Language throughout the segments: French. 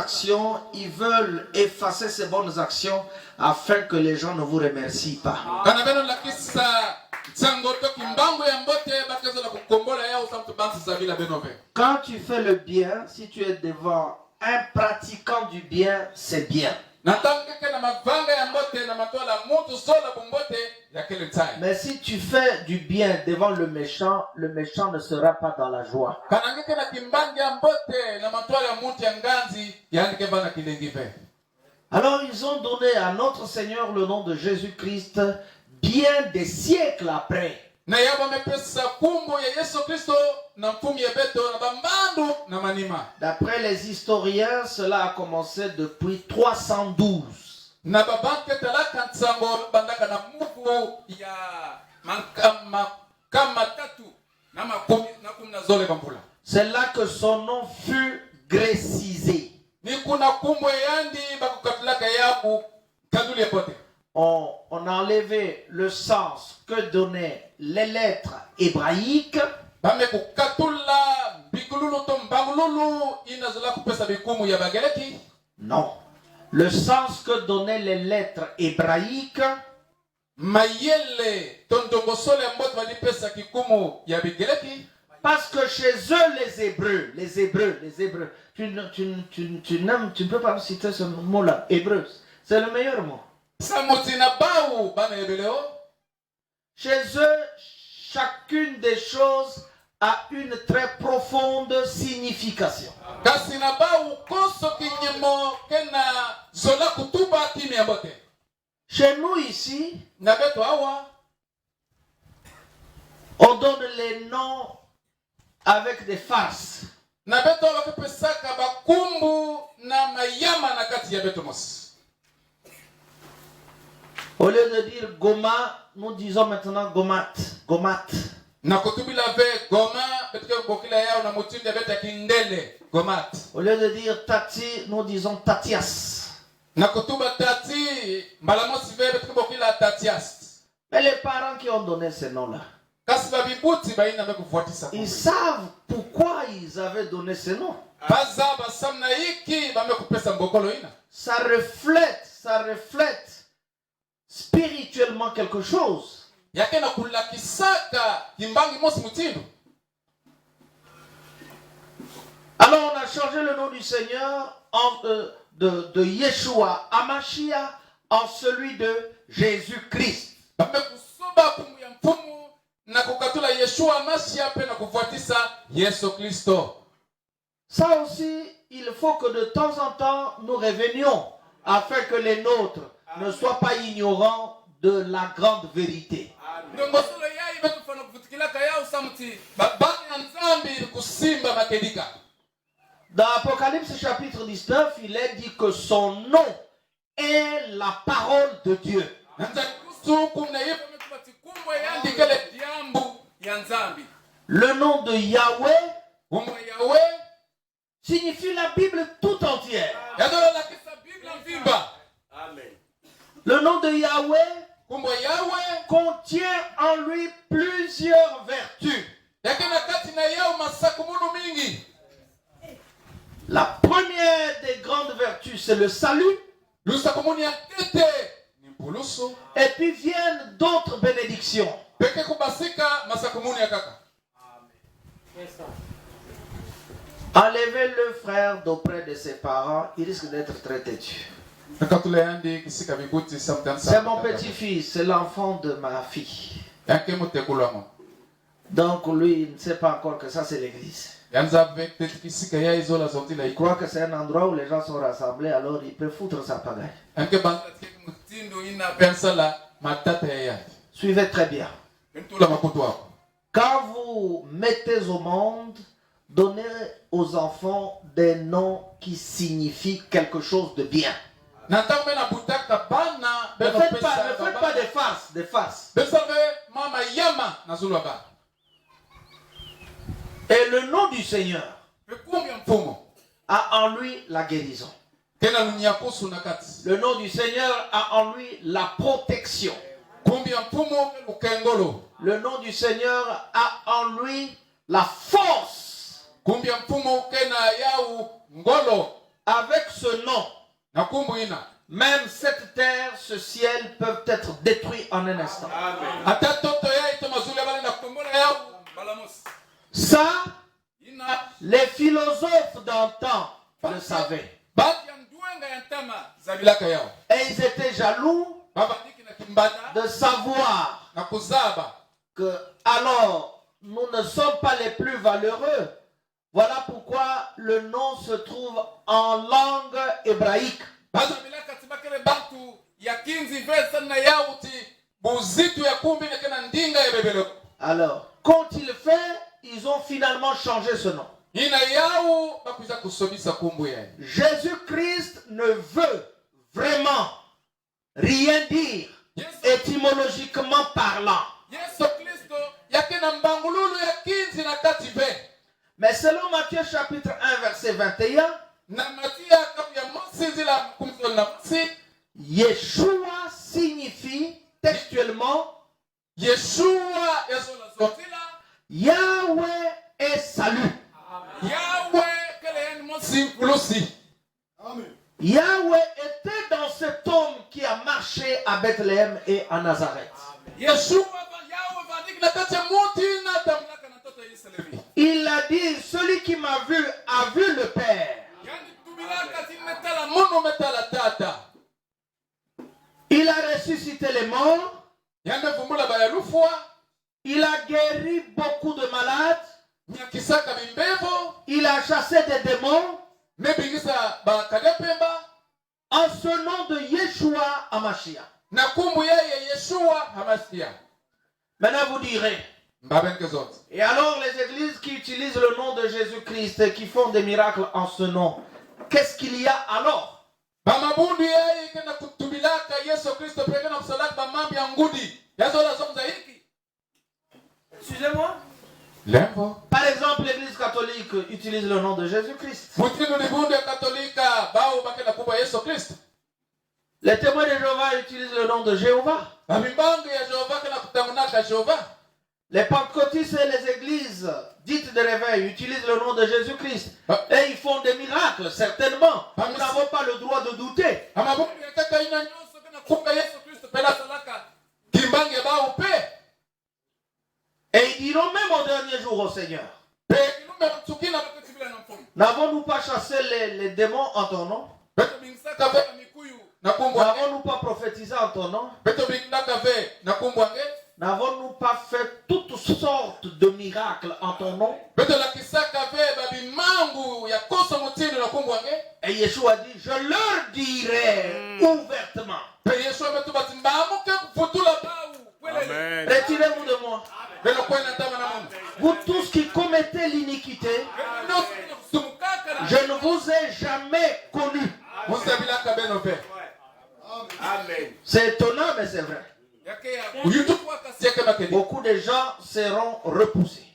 actions, ils veulent effacer ces bonnes actions afin que les gens ne vous remercient pas. Quand tu fais le bien, si tu es devant un pratiquant du bien, c'est bien. Mais si tu fais du bien devant le méchant ne sera pas dans la joie. Alors ils ont donné à notre Seigneur le nom de Jésus-Christ bien des siècles après. D'après les historiens, cela a commencé depuis 312. C'est là que son nom fut grécisé. On a enlevé le sens que donnaient les lettres hébraïques. Non. Le sens que donnaient les lettres hébraïques, parce que chez eux, les Hébreux, tu ne peux pas citer ce mot-là, hébreu, c'est le meilleur mot. Chez eux, chacune des choses a une très profonde signification. Chez nous ici, on donne les noms avec des farces. Au lieu de dire Goma, nous disons maintenant Gomat. Gomat. Au lieu de dire Tati, nous disons Tatias. Mais les parents qui ont donné ces noms-là, ils savent pourquoi ils avaient donné ces noms. Ça reflète spirituellement quelque chose. Alors on a changé le nom du Seigneur de Yeshua Amashia en celui de Jésus-Christ. Ça aussi, il faut que de temps en temps nous revenions afin que les nôtres ne soient pas ignorants de la grande vérité. Dans Apocalypse chapitre 19, il est dit que son nom est la parole de Dieu. Le nom de Yahweh signifie la Bible tout entière. Le nom de Yahweh contient en lui plusieurs vertus. La première des grandes vertus, c'est le salut. Et puis viennent d'autres bénédictions. Enlevez le frère d'auprès de ses parents, il risque d'être très têtu. C'est mon petit-fils, c'est l'enfant de ma fille. Donc lui, il ne sait pas encore que ça c'est l'église. Il croit que c'est un endroit où les gens sont rassemblés, alors il peut foutre sa pagaille. Suivez très bien. Quand vous mettez au monde, donnez aux enfants des noms qui signifient quelque chose de bien. Ne faites pas des farces. Et le nom du Seigneur a en lui la guérison. Le nom du Seigneur a en lui la protection. Le nom du Seigneur a en lui la force. avec ce nom, même cette terre, ce ciel peuvent être détruits en un instant. Ça, les philosophes d'antan le savaient. Et ils étaient jaloux de savoir que alors nous ne sommes pas les plus valeureux. Voilà pourquoi le nom se trouve en langue hébraïque. Alors, quand il fait, ils ont finalement changé ce nom. Jésus-Christ ne veut vraiment rien dire étymologiquement parlant. Mais selon Matthieu chapitre 1 verset 21, Yeshua signifie textuellement Yahweh est salut. Yahweh était dans cet homme qui a marché à Bethléem et à Nazareth. Il a dit, celui qui m'a vu a vu le Père. Il a ressuscité les morts. Il a guéri beaucoup de malades. Il a chassé des démons. En ce nom de Yeshua HaMashiach. Maintenant vous direz, et alors les églises qui utilisent le nom de Jésus-Christ et qui font des miracles en ce nom, qu'est-ce qu'il y a alors? Excusez-moi. Par exemple, l'église catholique utilise le nom de Jésus-Christ. Les témoins de Jéhovah utilisent le nom de Jéhovah. Les pentecôtistes et les églises dites de réveil utilisent le nom de Jésus-Christ. Et ils font des miracles, certainement. Nous n'avons pas le droit de douter. Et ils diront même au dernier jour au Seigneur, n'avons-nous pas chassé les démons en ton nom? N'avons-nous pas prophétisé en ton nom? N'avons-nous pas fait toutes sortes de miracles en ton nom? Et Yeshua dit, je leur dirai ouvertement. Retirez-vous de moi. Vous tous qui commettez l'iniquité, je ne vous ai jamais connu. C'est étonnant, mais c'est vrai. Beaucoup de gens seront repoussés.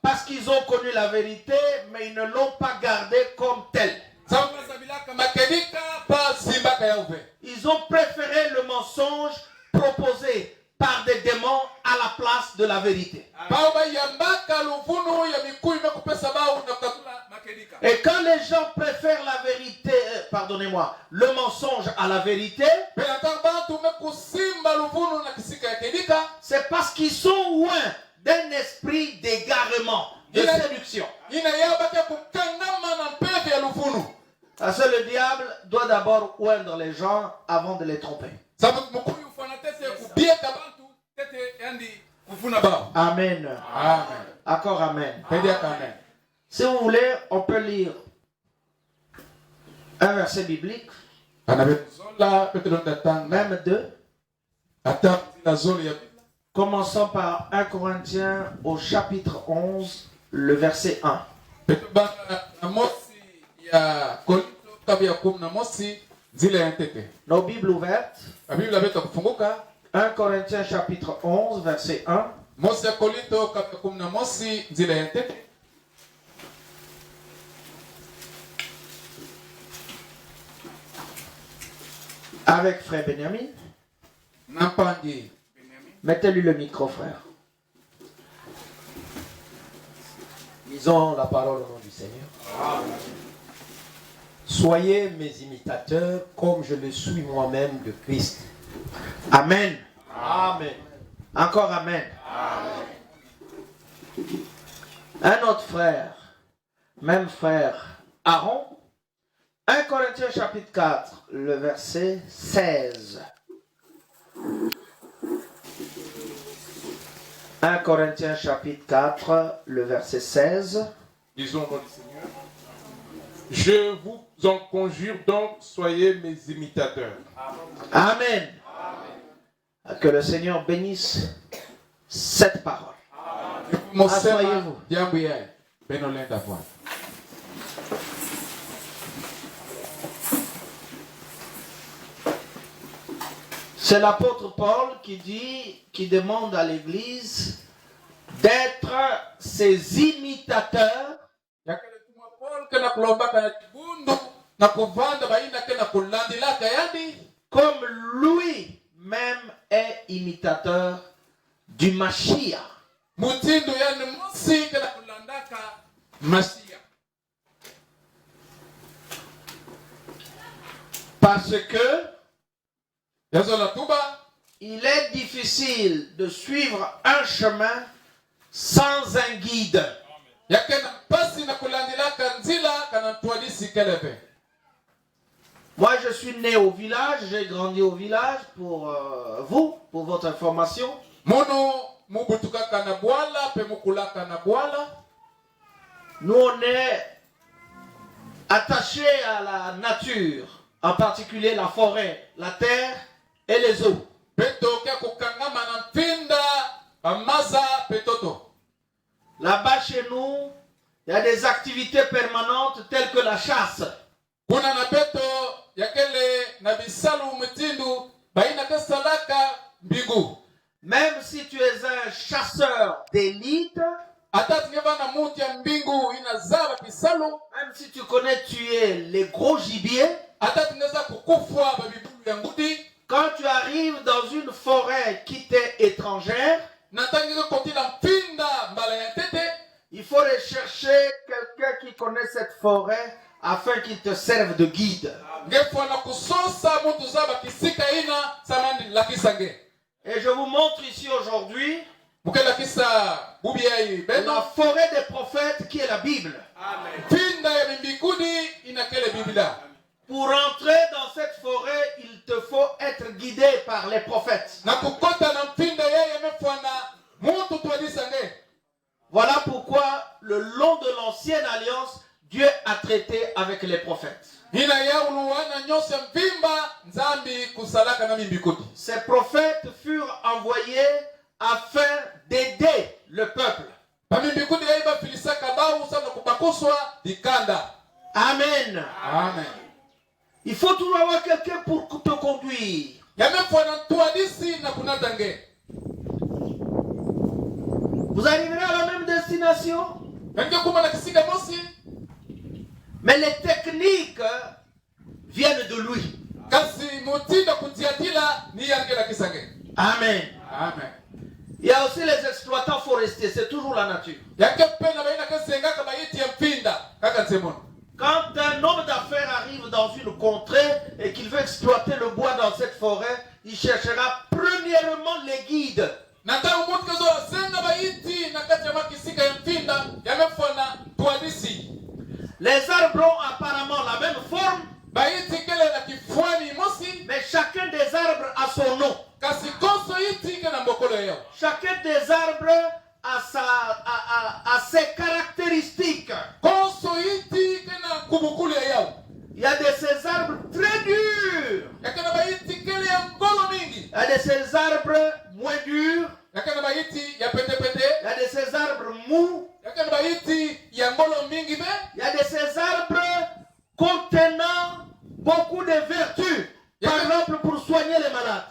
Parce qu'ils ont connu la vérité, mais ils ne l'ont pas gardée comme telle. Ils ont préféré le mensonge proposé par des démons à la place de la vérité. Et quand les gens préfèrent la vérité, pardonnez-moi, le mensonge à la vérité, c'est parce qu'ils sont loin d'un esprit d'égarement, de séduction. Parce que le diable doit d'abord oindre les gens avant de les tromper. Amen. Encore amen. Si vous voulez, on peut lire un verset biblique. Même deux. Commençons par 1 Corinthiens au chapitre 11, le verset 1. Nos Bibles ouvertes. 1 Corinthiens chapitre 11, verset 1. Avec frère Benjamin. Mettez-lui le micro, frère. Lisons la parole au nom du Seigneur. Seigneur. Soyez mes imitateurs comme je le suis moi-même de Christ. Amen. Amen. Encore amen. Un autre frère, même frère, Aaron, 1 Corinthiens chapitre 4, le verset 16. 1 Corinthiens chapitre 4, le verset 16. Disons au nom du Seigneur. Je vous en conjure donc, soyez mes imitateurs. Amen. Que le Seigneur bénisse cette parole. Asseyez-vous. C'est l'apôtre Paul qui demande à l'Église d'être ses imitateurs comme lui-même est imitateur du Mashiach. Parce que il est difficile de suivre un chemin sans un guide. Moi, je suis né au village, j'ai grandi au village pour vous, pour votre information. Nous, on est attachés à la nature, en particulier la forêt, la terre et les eaux. Là-bas chez nous, il y a des activités permanentes telles que la chasse. Même si tu es un chasseur d'élite, même si tu connais tuer les gros gibiers, quand tu arrives dans une forêt qui t'est étrangère, il faut rechercher quelqu'un qui connaît cette forêt afin qu'il te serve de guide. Et je vous montre ici aujourd'hui la forêt des prophètes qui est la Bible. Pour entrer dans cette forêt, il te faut être guidé par les prophètes. Voilà pourquoi le long de l'ancienne alliance, Dieu a traité avec les prophètes. Ces prophètes furent envoyés afin d'aider le peuple. Amen. Amen. Il faut toujours avoir quelqu'un pour te conduire. Vous arriverez à la même destination. Mais les techniques viennent de lui. Amen. Amen. Il y a aussi les exploitants forestiers, c'est toujours la nature. Quand un homme d'affaires arrive dans une contrée et qu'il veut exploiter le bois dans cette forêt, il cherchera premièrement les guides. Les arbres ont apparemment la même forme, mais chacun des arbres a son nom. Chacun des arbres a ses caractéristiques. Il y a de ces arbres très durs. Il y a de ces arbres moins durs. Il y a de ces arbres mous. Il y a de ces arbres contenant beaucoup de vertus. Par exemple, pour soigner les malades.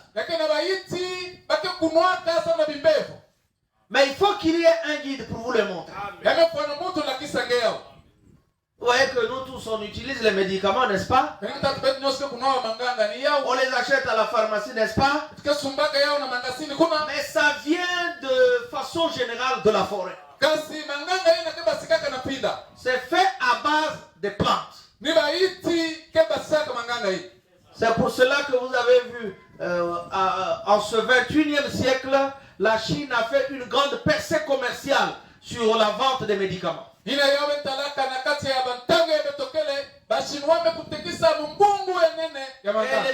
Mais il faut qu'il y ait un guide pour vous le montrer. Vous voyez que nous tous on utilise les médicaments, n'est-ce pas? On les achète à la pharmacie, n'est-ce pas? Mais ça vient de façon générale de la forêt. C'est fait à base de plantes. C'est pour cela que vous avez vu, en ce 21e siècle, la Chine a fait une grande percée commerciale sur la vente des médicaments. Et les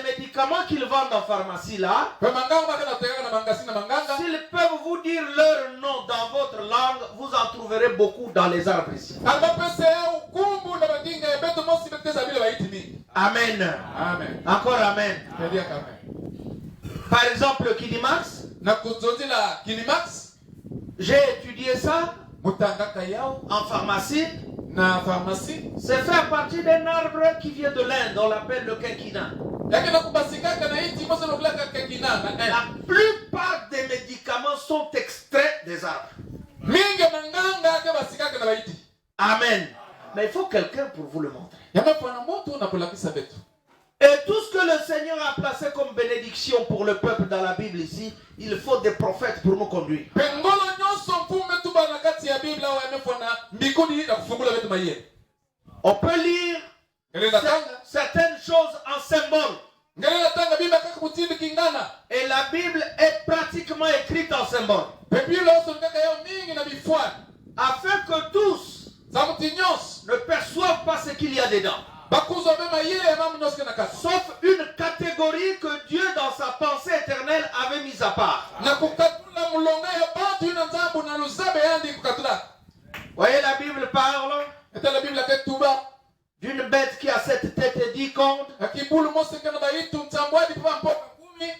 médicaments qu'ils vendent en pharmacie là, s'ils peuvent vous dire leur nom dans votre langue, vous en trouverez beaucoup dans les arbres ici. Amen. Amen. Encore amen. Par exemple, le Kinimax. J'ai étudié ça en pharmacie. C'est fait à partir d'un arbre qui vient de l'Inde, on l'appelle le quinquina. La plupart des médicaments sont extraits des arbres. Amen. Mais il faut quelqu'un pour vous le montrer. Et tout ce que le Seigneur a placé comme bénédiction pour le peuple dans la Bible ici, il faut des prophètes pour nous conduire. On peut lire certaines choses en symbole. Et la Bible est pratiquement écrite en symbole. Afin que tous ne perçoivent pas ce qu'il y a dedans. Sauf une catégorie que Dieu dans sa pensée éternelle avait mise à part. Voyez, la Bible parle d'une bête qui a 7 têtes et 10 cornes.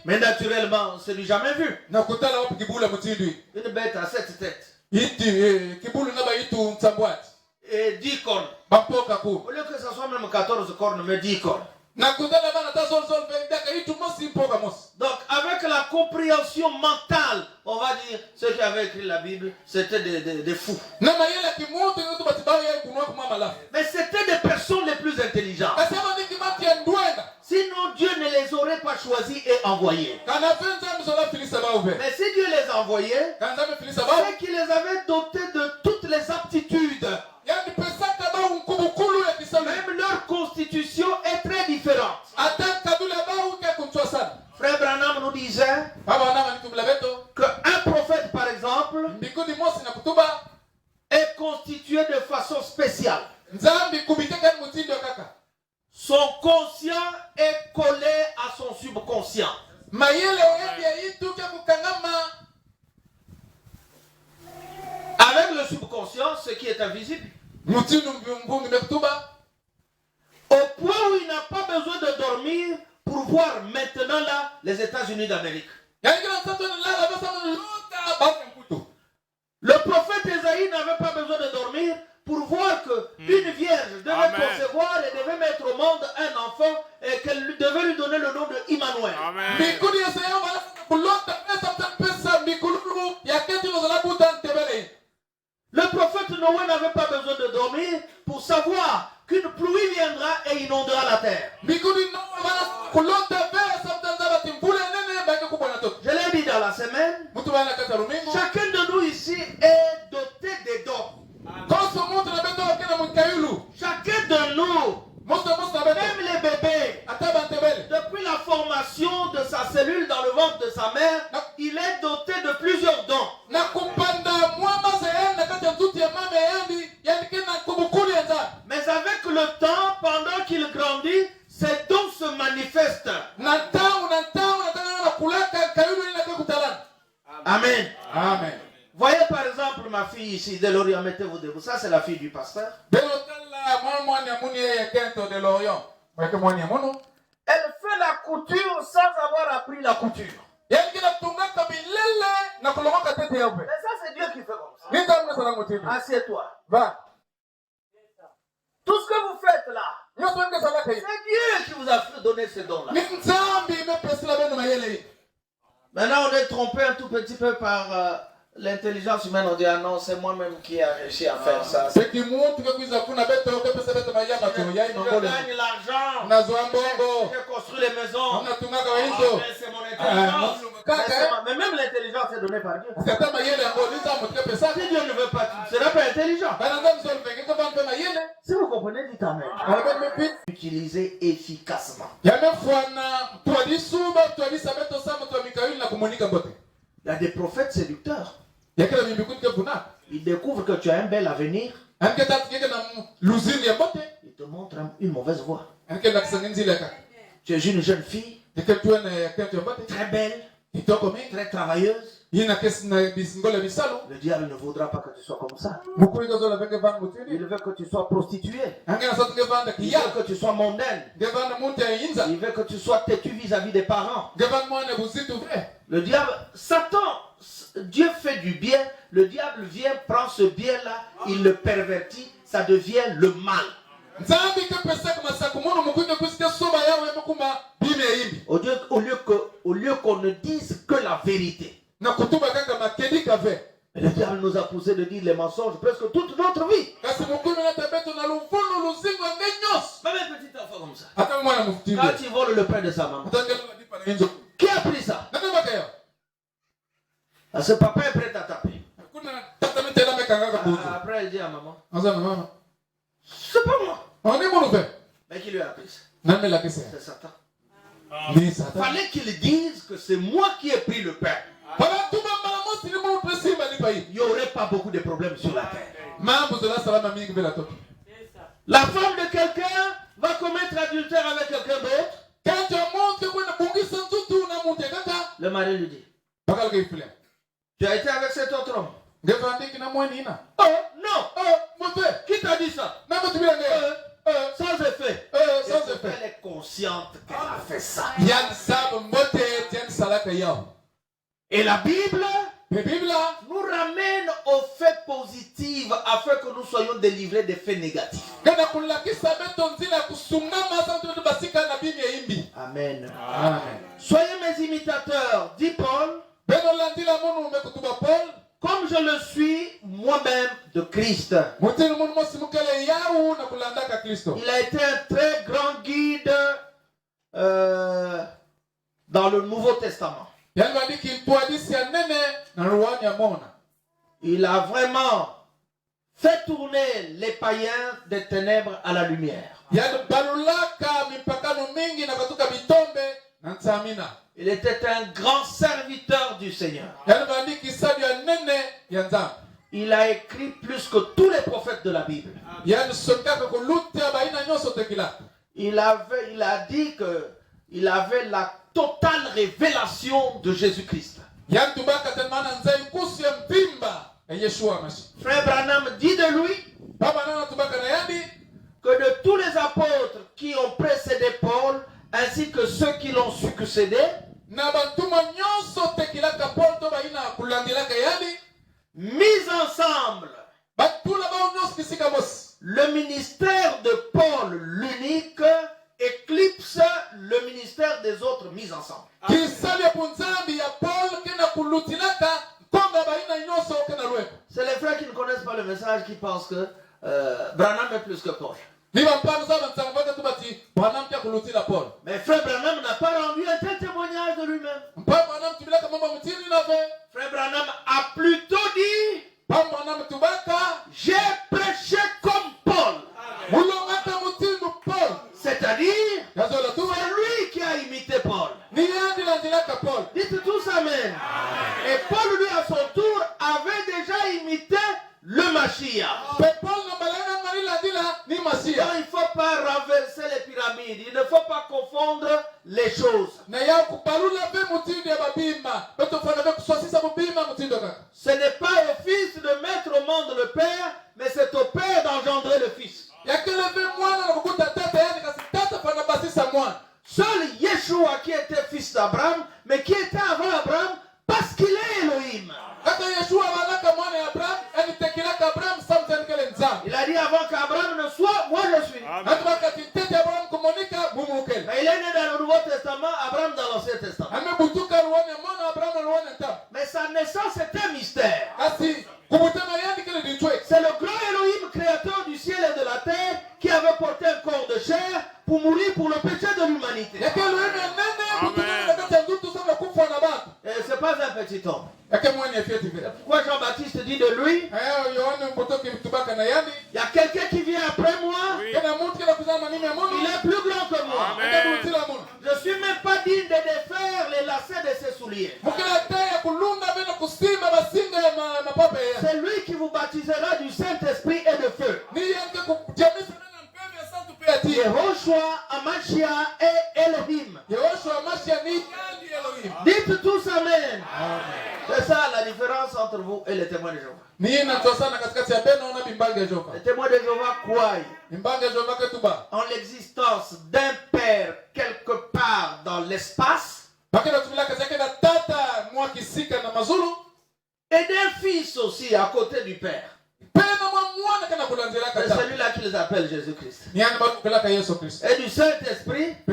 Mais naturellement, on ne s'est jamais vu. Une bête à 7 têtes et 10 cornes. Au lieu que ce soit même 14 cornes, mais 10 cornes. Donc, avec la compréhension mentale, on va dire, ceux qui avaient écrit la Bible, c'était des fous. Mais c'était des personnes les plus intelligentes. Sinon, Dieu ne les aurait pas choisis et envoyés. Mais si Dieu les envoyait, c'est qu'il les avait dotés de toutes les aptitudes. Même leur constitution est très différente. Frère Branham nous disait qu'un prophète, par exemple, est constitué de façon spéciale. Son conscient est collé à son subconscient. Avec le subconscient, ce qui est invisible. Au point où il n'a pas besoin de dormir pour voir maintenant là les États-Unis d'Amérique. Le prophète Ésaïe n'avait pas besoin de dormir pour voir qu'une vierge devait concevoir et devait mettre au monde un enfant et qu'elle devait lui donner le nom de Immanuel. Le prophète Noé n'avait pas besoin de dormir pour savoir qu'une pluie viendra et inondera la terre. Je l'ai dit dans la semaine, chacun de nous ici est doté des dons. Chacun de nous, même les bébés, depuis la formation de sa cellule dans le ventre de sa mère, il est doté de plusieurs dons. Mais avec le temps, pendant qu'il grandit, ces dons se manifestent. Amen. Amen. Voyez par exemple ma fille ici, Delorian, mettez-vous debout. Ça, c'est la fille du pasteur. Elle fait la couture sans avoir appris la couture. Mais ça, c'est Dieu qui fait comme ça. Assieds-toi. Va. Tout ce que vous faites là, c'est Dieu qui vous a donné ce don-là. Maintenant, on est trompé un tout petit peu par l'intelligence humaine, on dit, ah non, c'est moi-même qui ai réussi à faire ça. Ce qui montre que vous avez fait Je gagne l'argent. Je construis les maisons. C'est mon intelligence. Mais même l'intelligence est donnée par Dieu. Si Dieu ne veut pas, tu ne seras pas intelligent. Si vous comprenez, dites Amen. Utiliser efficacement. Il y a des prophètes séducteurs. Ils découvrent que tu as un bel avenir. Ils te montrent une mauvaise voie. Tu es une jeune fille, très belle, très travailleuse. Le diable ne voudra pas que tu sois comme ça. Il veut que tu sois prostituée. Il veut que tu sois mondaine. Il veut que tu sois têtu vis-à-vis des parents. Le diable, Satan, Dieu fait du bien. Le diable vient, prend ce bien-là, il le pervertit, ça devient le mal. Au lieu qu'on ne dise que la vérité. Le diable nous a poussé de dire les mensonges presque toute notre vie. Même un petit enfant comme ça. Quand il vole le pain de sa maman. Qui a pris ça? Ce papa est prêt à taper. Après, il dit à maman, c'est pas moi. Mais qui lui a appris ça? C'est Satan. Il fallait qu'il dise que c'est moi qui ai pris le pain. Il n'y aurait pas beaucoup de problèmes sur la terre. La femme de quelqu'un va commettre adultère avec quelqu'un d'autre. Le mari lui dit, tu as été avec cet autre homme. Oh non. Qui t'a dit ça? Sans effet. Elle est consciente qu'elle a fait ça. Et la Bible nous ramène aux faits positifs afin que nous soyons délivrés des faits négatifs. Amen. Soyez mes imitateurs, dit Paul, comme je le suis moi-même de Christ. Il a été un très grand guide dans le Nouveau Testament. Il a vraiment fait tourner les païens des ténèbres à la lumière. Il était un grand serviteur du Seigneur. Il a écrit plus que tous les prophètes de la Bible. Il a dit qu'il avait la totale révélation de Jésus-Christ. Frère Branham dit de lui que de tous les apôtres qui ont précédé Paul, ainsi que ceux qui l'ont succédé, mis ensemble, le ministère de Paul, l'unique, éclipse le ministère des autres mis ensemble. C'est les frères qui ne connaissent pas le message qui pensent que Branham est plus que Paul. Mais frère Branham n'a pas rendu un tel témoignage de lui-même. Frère Branham a plutôt dit, j'ai prêché comme Paul. C'est-à-dire, c'est lui qui a imité Paul. Dites tous Amen. Et Paul, lui, à son tour, avait déjà imité le Mashiach. Donc, il ne faut pas renverser les pyramides. Il ne faut pas confondre les choses. Ce n'est pas au Fils de mettre au monde le Père, mais c'est au Père d'engendrer le Fils. Seul Yeshua qui était fils d'Abraham, mais qui était avant Abraham parce qu'il est Elohim. Il a dit avant qu'Abraham ne soit, moi je suis. Mais il est né dans le Nouveau Testament, Abraham dans l'Ancien Testament. Mais sa naissance est un mystère. pour mourir pour le péché de l'humanité. Et ce n'est pas un petit homme. Pourquoi Jean-Baptiste dit de lui, il y a quelqu'un qui vient après moi, il est plus grand que moi. Je ne suis même pas digne de défaire les lacets de ses souliers. C'est lui qui vous baptisera du Saint-Esprit et de feu. Yehoshua, Amashia et Elohim. Dites tous Amen. C'est ça la différence entre vous et les témoins de Jéhovah. Les témoins de Jéhovah croient en l'existence d'un Père quelque part dans l'espace et d'un Fils aussi à côté du Père. C'est celui-là qui les appelle Jésus-Christ. Et du Saint-Esprit qui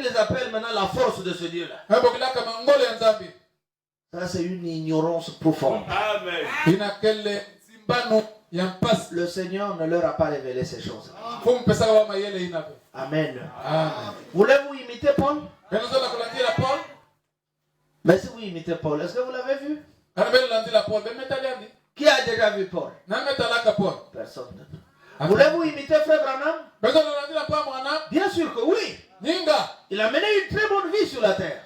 les appelle maintenant la force de ce Dieu-là. Ça, c'est une ignorance profonde. Le Seigneur ne leur a pas révélé ces choses. Amen. Voulez-vous imiter Paul? Mais si vous imitez Paul, est-ce que vous l'avez vu? Qui a déjà vu Paul? Personne. Voulez-vous imiter Frère Branham? Bien sûr que oui. Il a mené une très bonne vie sur la terre.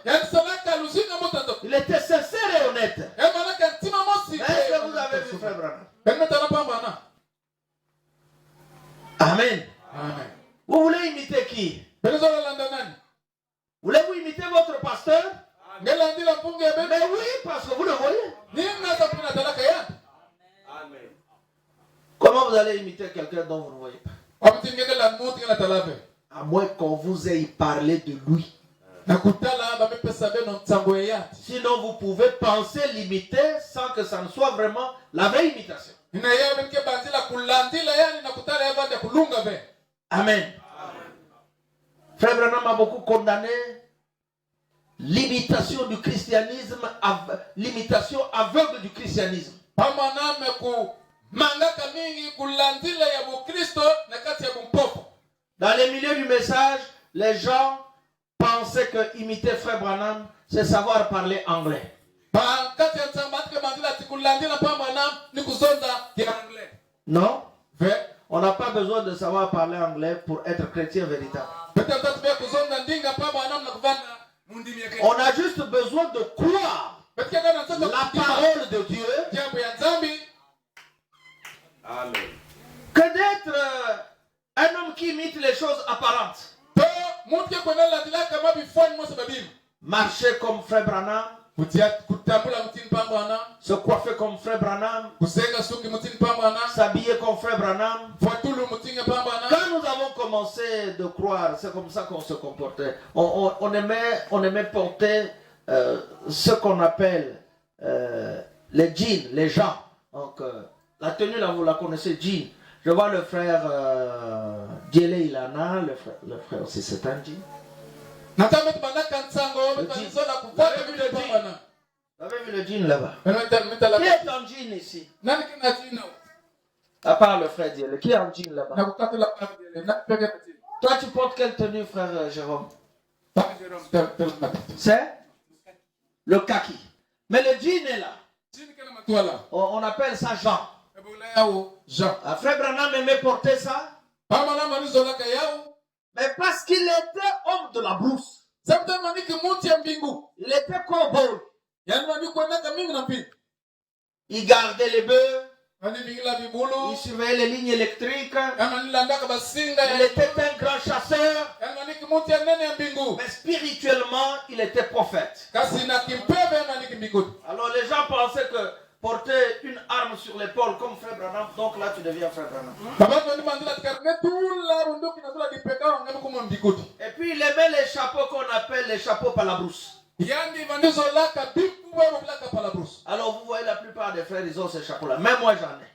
Il était sincère et honnête. Est-ce que vous avez vu Frère Branham? Amen. Vous voulez imiter qui? Voulez-vous imiter votre pasteur? Mais oui, parce que vous le voyez. Comment vous allez imiter quelqu'un dont vous ne voyez pas? À moins qu'on vous ait parlé de lui. Sinon, vous pouvez penser l'imiter sans que ça ne soit vraiment la vraie imitation. Amen. Frère Branham a beaucoup condamné l'imitation du christianisme, l'imitation aveugle du christianisme. Dans les milieux du message, les gens pensaient que imiter Frère Branham, c'est savoir parler anglais. Non, on n'a pas besoin de savoir parler anglais pour être chrétien véritable. On a juste besoin de croire la parole de Dieu. Que d'être un homme qui imite les choses apparentes. Marcher comme Frère Branham. Se coiffer comme Frère Branham. S'habiller comme Frère Branham. Quand nous avons commencé de croire, c'est comme ça qu'on se comportait. On aimait porter ce qu'on appelle les jeans, les gens. Donc, la tenue là, vous la connaissez, jean. Je vois le frère Djele Ilana, le frère aussi, c'est un jean. Vous avez vu le jean là-bas? Qui est en jean ici? À part le frère Djele, qui est en jean là-bas? Toi, tu portes quelle tenue, frère Jérôme? C'est le kaki. Mais le jean est là. On appelle ça Jean. Frère Branham aimait porter ça. Mais parce qu'il était homme de la brousse. Il était cowboy. Il gardait les bœufs. Il surveillait les lignes électriques. Il était un grand chasseur. Mais spirituellement, il était prophète. Alors les gens pensaient que porter une arme sur l'épaule comme Frère Branham, donc là tu deviens Frère Branham. Et puis il aimait les chapeaux qu'on appelle les chapeaux palabrousse. Alors vous voyez la plupart des frères, ils ont ces chapeaux-là. Même moi j'en ai.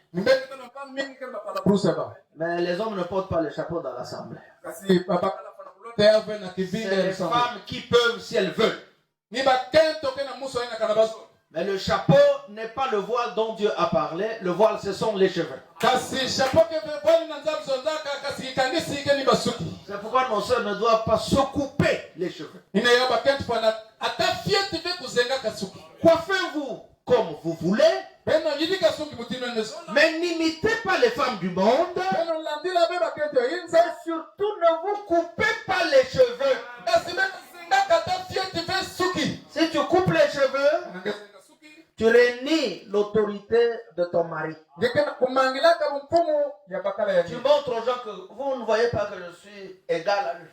Mais les hommes ne portent pas les chapeaux dans l'assemblée. C'est les femmes qui peuvent si elles veulent. Mais le chapeau n'est pas le voile dont Dieu a parlé. Le voile, ce sont les cheveux. C'est pourquoi nos sœurs ne doivent pas se couper les cheveux. Coiffez-vous comme vous voulez, mais n'imitez pas les femmes du monde. Et surtout ne vous coupez pas les cheveux. Si tu coupes les cheveux, tu réunis l'autorité de ton mari. Tu montres aux gens que vous ne voyez pas que je suis égal à lui.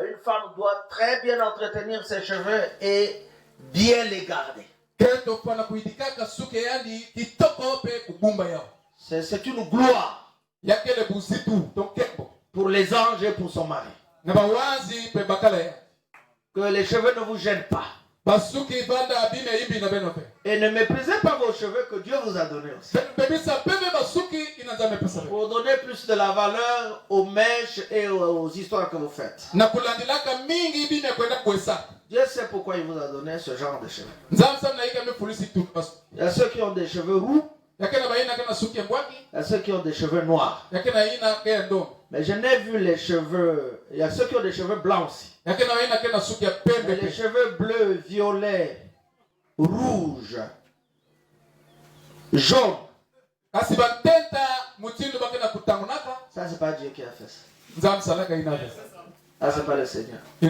Une femme doit très bien entretenir ses cheveux et bien les garder. C'est une gloire pour les anges et pour son mari. Que les cheveux ne vous gênent pas. Et ne méprisez pas vos cheveux que Dieu vous a donnés aussi. Pour donner plus de la valeur aux mèches et aux histoires que vous faites. Dieu sait pourquoi il vous a donné ce genre de cheveux. Il y a ceux qui ont des cheveux roux. Il y a ceux qui ont des cheveux noirs. Mais je n'ai vu les cheveux. Il y a ceux qui ont des cheveux blancs aussi. Mais les cheveux bleus, violets, rouges, jaunes. Ça, c'est pas Dieu qui a fait ça. Ah, c'est pas le Seigneur. Il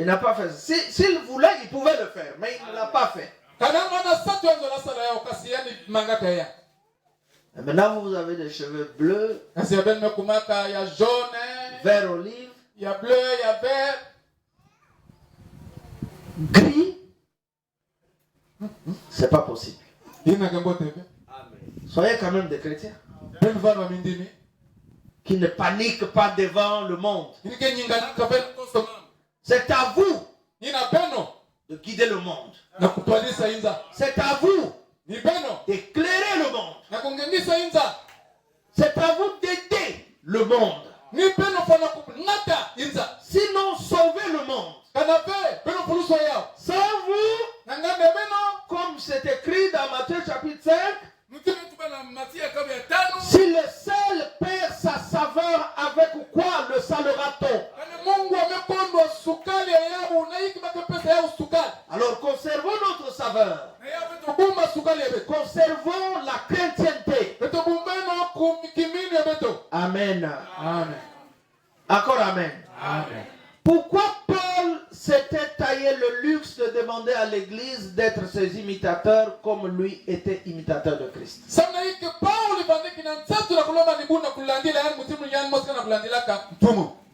n'a pas fait ça. S'il voulait, il pouvait le faire, mais il ne l'a pas fait. Et maintenant, vous avez des cheveux bleus, vert olive, il y a bleu, il y a vert, gris. C'est pas possible. Soyez quand même des chrétiens qui ne paniquent pas devant le monde. C'est à vous de guider le monde. C'est à vous d'éclairer le monde. C'est à vous d'aider le monde. Sinon, sauvez le monde. Sans vous, comme c'est écrit dans Matthieu chapitre 5, si le sel perd sa saveur, avec quoi le salera-t-on? Alors conservons notre saveur. Conservons la chrétienté. Amen. Amen. Encore amen. Amen. Pourquoi Paul s'était taillé le luxe de demander à l'église d'être ses imitateurs comme lui était imitateur de Christ?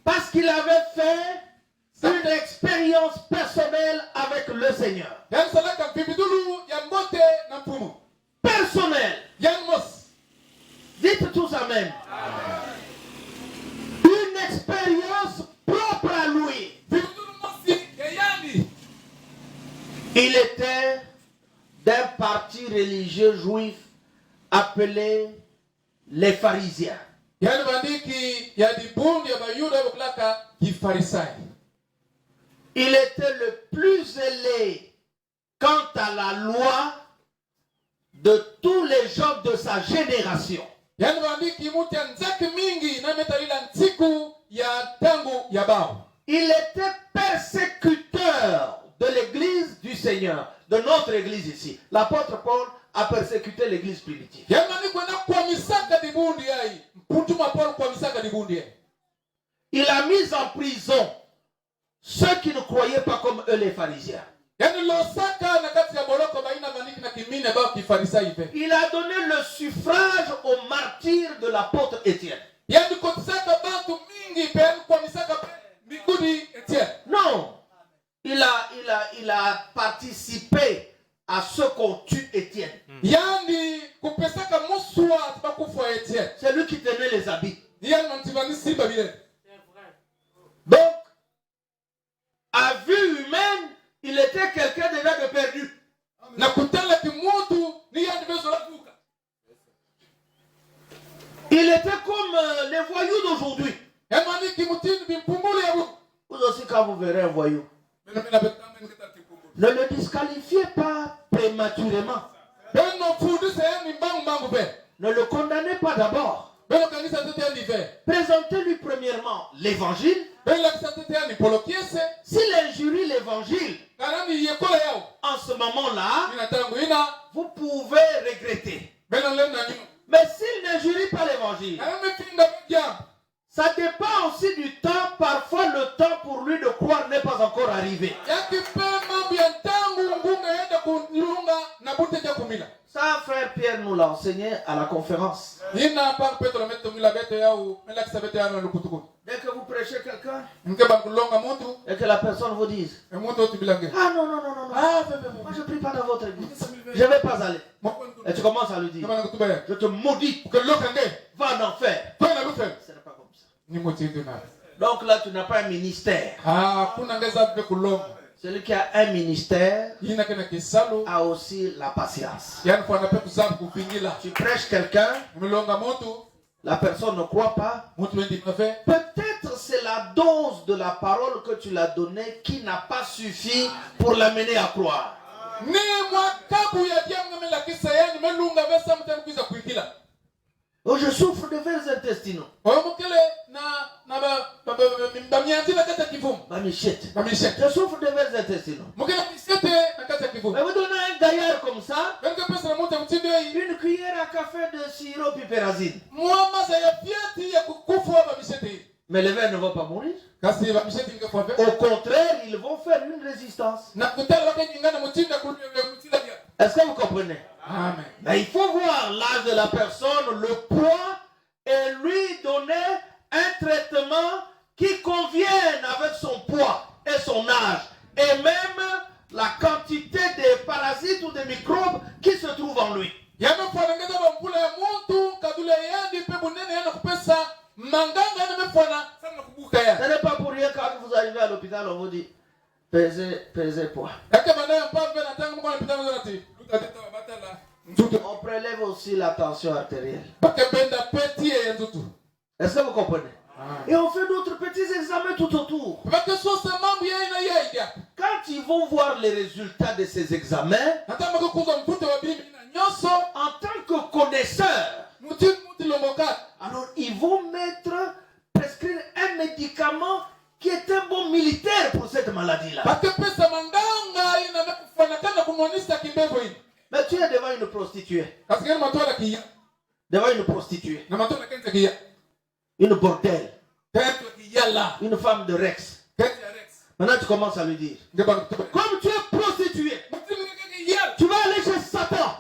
Parce qu'il avait fait une expérience personnelle avec le Seigneur. Personnelle. Dites tous amen. Une expérience propre à lui. Il était d'un parti religieux juif appelé les pharisiens. Il était le plus zélé quant à la loi de tous les gens de sa génération. Il était persécuteur de l'église du Seigneur, de notre église ici. L'apôtre Paul a persécuté l'église primitive. Il a mis en prison ceux qui ne croyaient pas comme eux les pharisiens. Il a donné le suffrage aux martyrs de l'apôtre Étienne. Non, il a participé à ceux qu'on tue Étienne. C'est lui qui tenait les habits. Donc, à vue humaine, il était quelqu'un déjà de perdu. Il était comme les voyous d'aujourd'hui. Vous aussi, quand vous verrez un voyou, ne le disqualifiez pas prématurément. Ne le condamnez pas d'abord. Présentez-lui premièrement l'évangile. S'il injurie l'évangile, en ce moment-là, vous pouvez regretter. Mais s'il n'injurie pas l'évangile, ça dépend aussi du temps. Parfois, le temps pour lui de croire n'est pas encore arrivé. Ça, frère Pierre nous l'a enseigné à la conférence. Dès que vous prêchez quelqu'un et que la personne vous dise ah non, moi je ne prie pas dans votre église, je ne vais pas aller. Et tu commences à lui dire je te maudis, va en enfer. Ce n'est pas comme ça. Donc là, tu n'as pas un ministère. Celui qui a un ministère a aussi la patience. Tu prêches quelqu'un, la personne ne croit pas. Peut-être c'est la dose de la parole que tu l'as donnée qui n'a pas suffi pour l'amener à croire. Oh, je souffre de vers intestinaux. Je souffre de vers intestinaux. Mais vous donnez un gaillard comme ça, une cuillère à café de sirop piperazine. Mais les vers ne vont pas mourir. Au contraire, ils vont faire une résistance. Est-ce que vous comprenez? Amen. Mais il faut voir l'âge de la personne, le poids, et lui donner un traitement qui convienne avec son poids et son âge, et même la quantité de parasites ou de microbes qui se trouvent en lui. Ce n'est pas pour rien quand vous arrivez à l'hôpital, on vous dit pesez poids. On prélève aussi la tension artérielle. Est-ce que vous comprenez? Et on fait d'autres petits examens tout autour. Quand ils vont voir les résultats de ces examens, en tant que connaisseurs, alors ils vont prescrire un médicament qui est un bon militaire pour cette maladie-là. Mais tu es devant une prostituée. Devant une prostituée. Une bordelle. Une femme de Rex. Maintenant tu commences à lui dire comme tu es prostituée, tu vas aller chez Satan.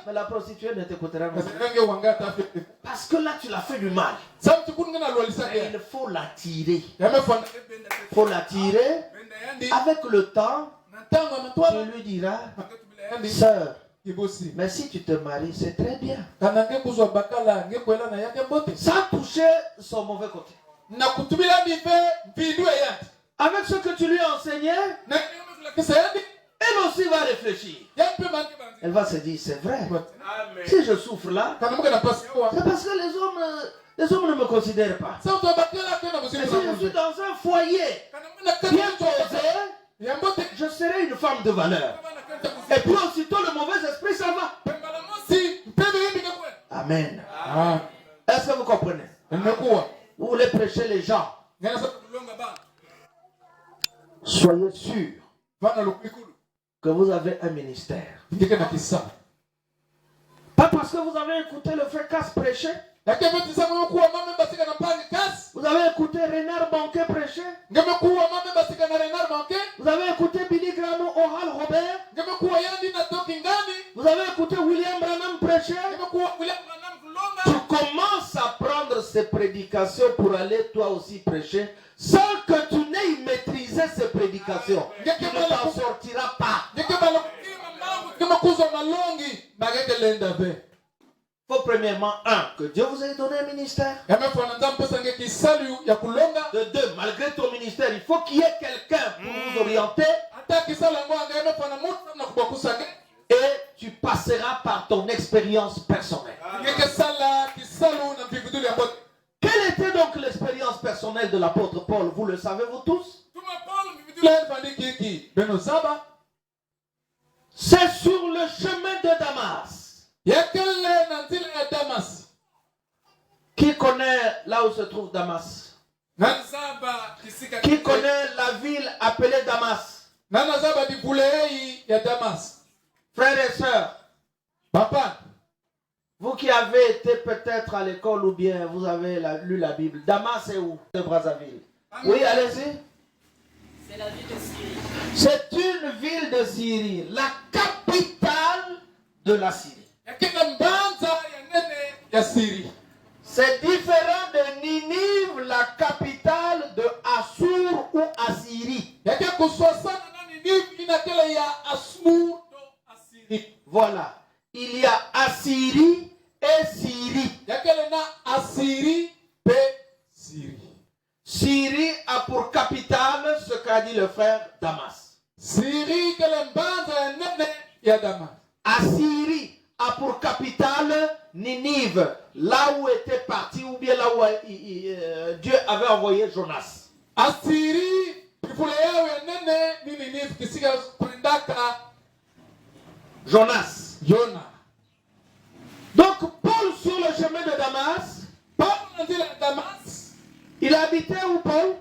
Mais la prostituée ne t'écoutera pas. Parce que là tu l'as fait du mal. Et il faut l'attirer. Il faut l'attirer. Avec le temps, tu lui diras sœur, mais si tu te maries, c'est très bien. Sans toucher son mauvais côté. Avec ce que tu lui as enseigné, elle aussi va réfléchir. Elle va se dire, c'est vrai. Si je souffre là, c'est parce que les hommes ne me considèrent pas. Et si je suis dans un foyer bien posé, je serai une femme de valeur. Et puis aussitôt le mauvais esprit s'en va. Amen. Est-ce que vous comprenez? Vous voulez prêcher les gens? Soyez sûr que vous avez un ministère. Pas parce que vous avez écouté le frère Casse prêcher. Vous avez écouté Renard Banquet prêcher. Vous avez écouté Billy Graham Oral Robert. Vous avez écouté William Branham prêcher. Tu commences à prendre ces prédications pour aller toi aussi prêcher sans que tu n'aies maîtrisé ces prédications. Tu ne t'en sortiras pas. Il faut premièrement, que Dieu vous ait donné un ministère. De deux, malgré ton ministère, il faut qu'il y ait quelqu'un pour vous orienter. Et tu passeras par ton expérience personnelle. Quelle était donc l'expérience personnelle de l'apôtre Paul? Vous le savez vous tous? C'est sur le chemin de Damas. Qui connaît là où se trouve Damas? Qui connaît la ville appelée Damas? Frères et sœurs, Papa, vous qui avez été peut-être à l'école ou bien vous avez lu la Bible, Damas c'est où? De Brazzaville. Oui, allez-y. C'est la ville de Syrie. C'est une ville de Syrie, la capitale de la Syrie. C'est différent de Ninive, la capitale de Assur ou Assyrie. Voilà. Il y a Assyrie et Syrie. Syrie a pour capitale ce qu'a dit le frère Damas. Assyrie a pour capitale Ninive, là où était parti, ou bien là où Dieu avait envoyé Jonas. Jonas. Donc Paul sur le chemin de Damas, il habitait où Paul?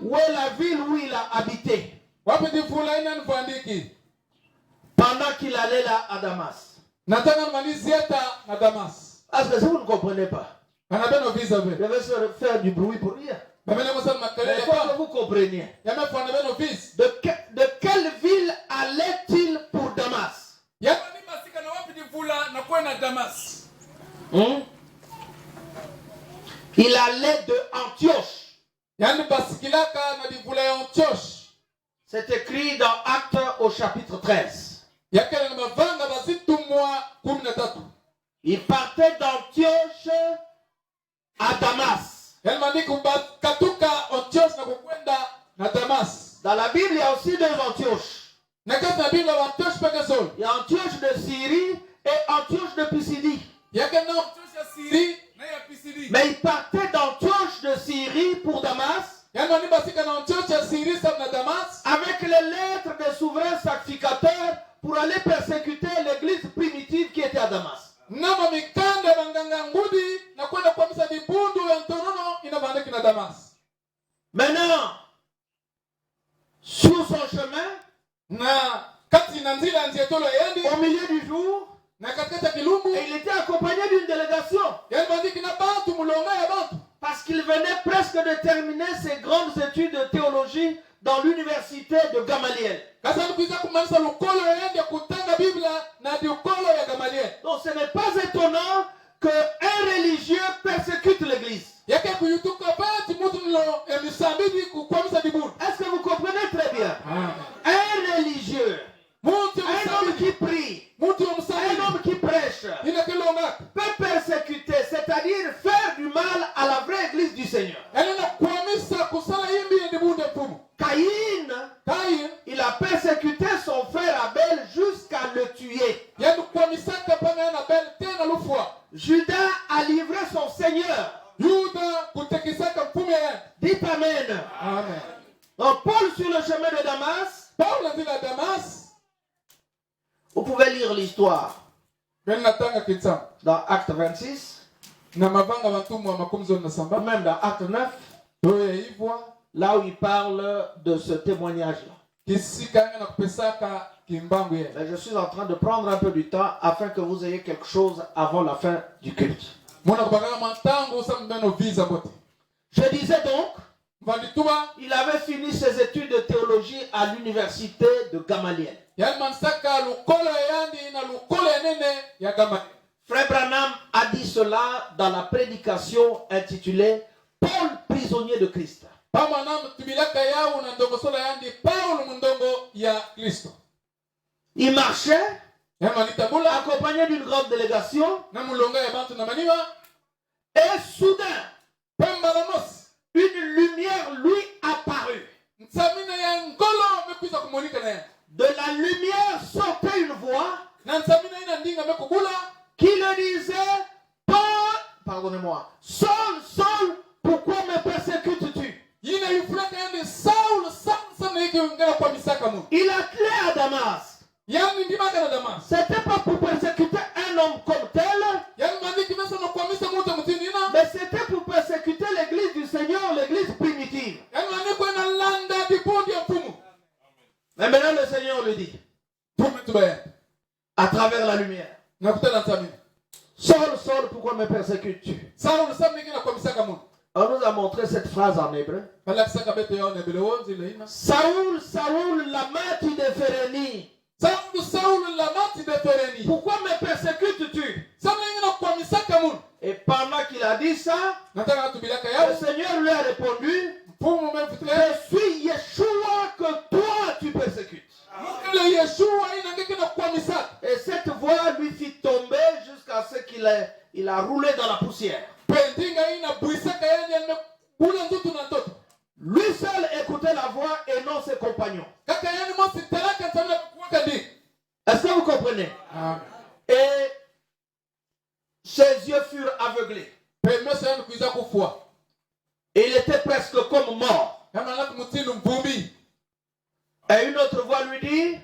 Où est la ville où il a habité? Pendant qu'il allait là à Damas. Est-ce que vous ne comprenez pas? Je vais faire du bruit pour rien. Mais il faut que vous compreniez. De quelle ville allait-il pour Damas? Il allait de Antioche. C'est écrit dans Actes au chapitre 13. Il partait d'Antioche à Damas. Dans la Bible, il y a aussi deux Antioches. Il y a Antioche de Syrie et Antioche de Pisidie. Mais il partait d'Antioche de Syrie pour Damas avec les lettres des souverains sacrificateurs pour aller persécuter l'église primitive qui était à Damas. Maintenant, sur son chemin, au milieu du jour, et il était accompagné d'une délégation. Parce qu'il venait presque de terminer ses grandes études de théologie dans l'université de Gamaliel. Donc ce n'est pas étonnant qu'un religieux persécute l'église. Est-ce que vous comprenez très bien? Un religieux, un homme qui prie, un homme qui prêche, peut persécuter, c'est-à-dire faire du mal à la vraie église du Seigneur. Caïn, il a persécuté son frère Abel jusqu'à le tuer. Judas a livré son Seigneur. Dites Amen. Amen. Donc Paul sur le chemin de Damas, vous pouvez lire l'histoire dans Acte 26, même dans Acte 9, là où il parle de ce témoignage-là. Mais je suis en train de prendre un peu du temps afin que vous ayez quelque chose avant la fin du culte. Je disais donc, il avait fini ses études de théologie à l'université de Gamaliel. Frère Branham a dit cela dans la prédication intitulée Paul, prisonnier de Christ. Il marchait accompagné d'une grande délégation et soudain une lumière lui apparut. De la lumière sortait une voix qui le disait, Paul, pardonnez-moi, Saul, Saul, pourquoi me persécutes-tu? Il attelait à Damas. C'était pas pour persécuter un homme comme tel, mais c'était pour persécuter l'église du Seigneur, l'église primitive. Mais maintenant le Seigneur le dit, à travers la lumière. Saul, Saul, pourquoi me persécutes-tu? On nous a montré cette phrase en hébreu. Saoul, Saoul, lama tidéphéreni. Pourquoi me persécutes-tu? Et pendant qu'il a dit ça, le Seigneur lui a répondu, je suis Yeshua que toi tu persécutes. Et cette voix lui fit tomber jusqu'à ce qu'il a roulé dans la poussière. Lui seul écoutait la voix et non ses compagnons. Est-ce que vous comprenez? Et ses yeux furent aveuglés. Et il était presque comme mort. Et une autre voix lui dit,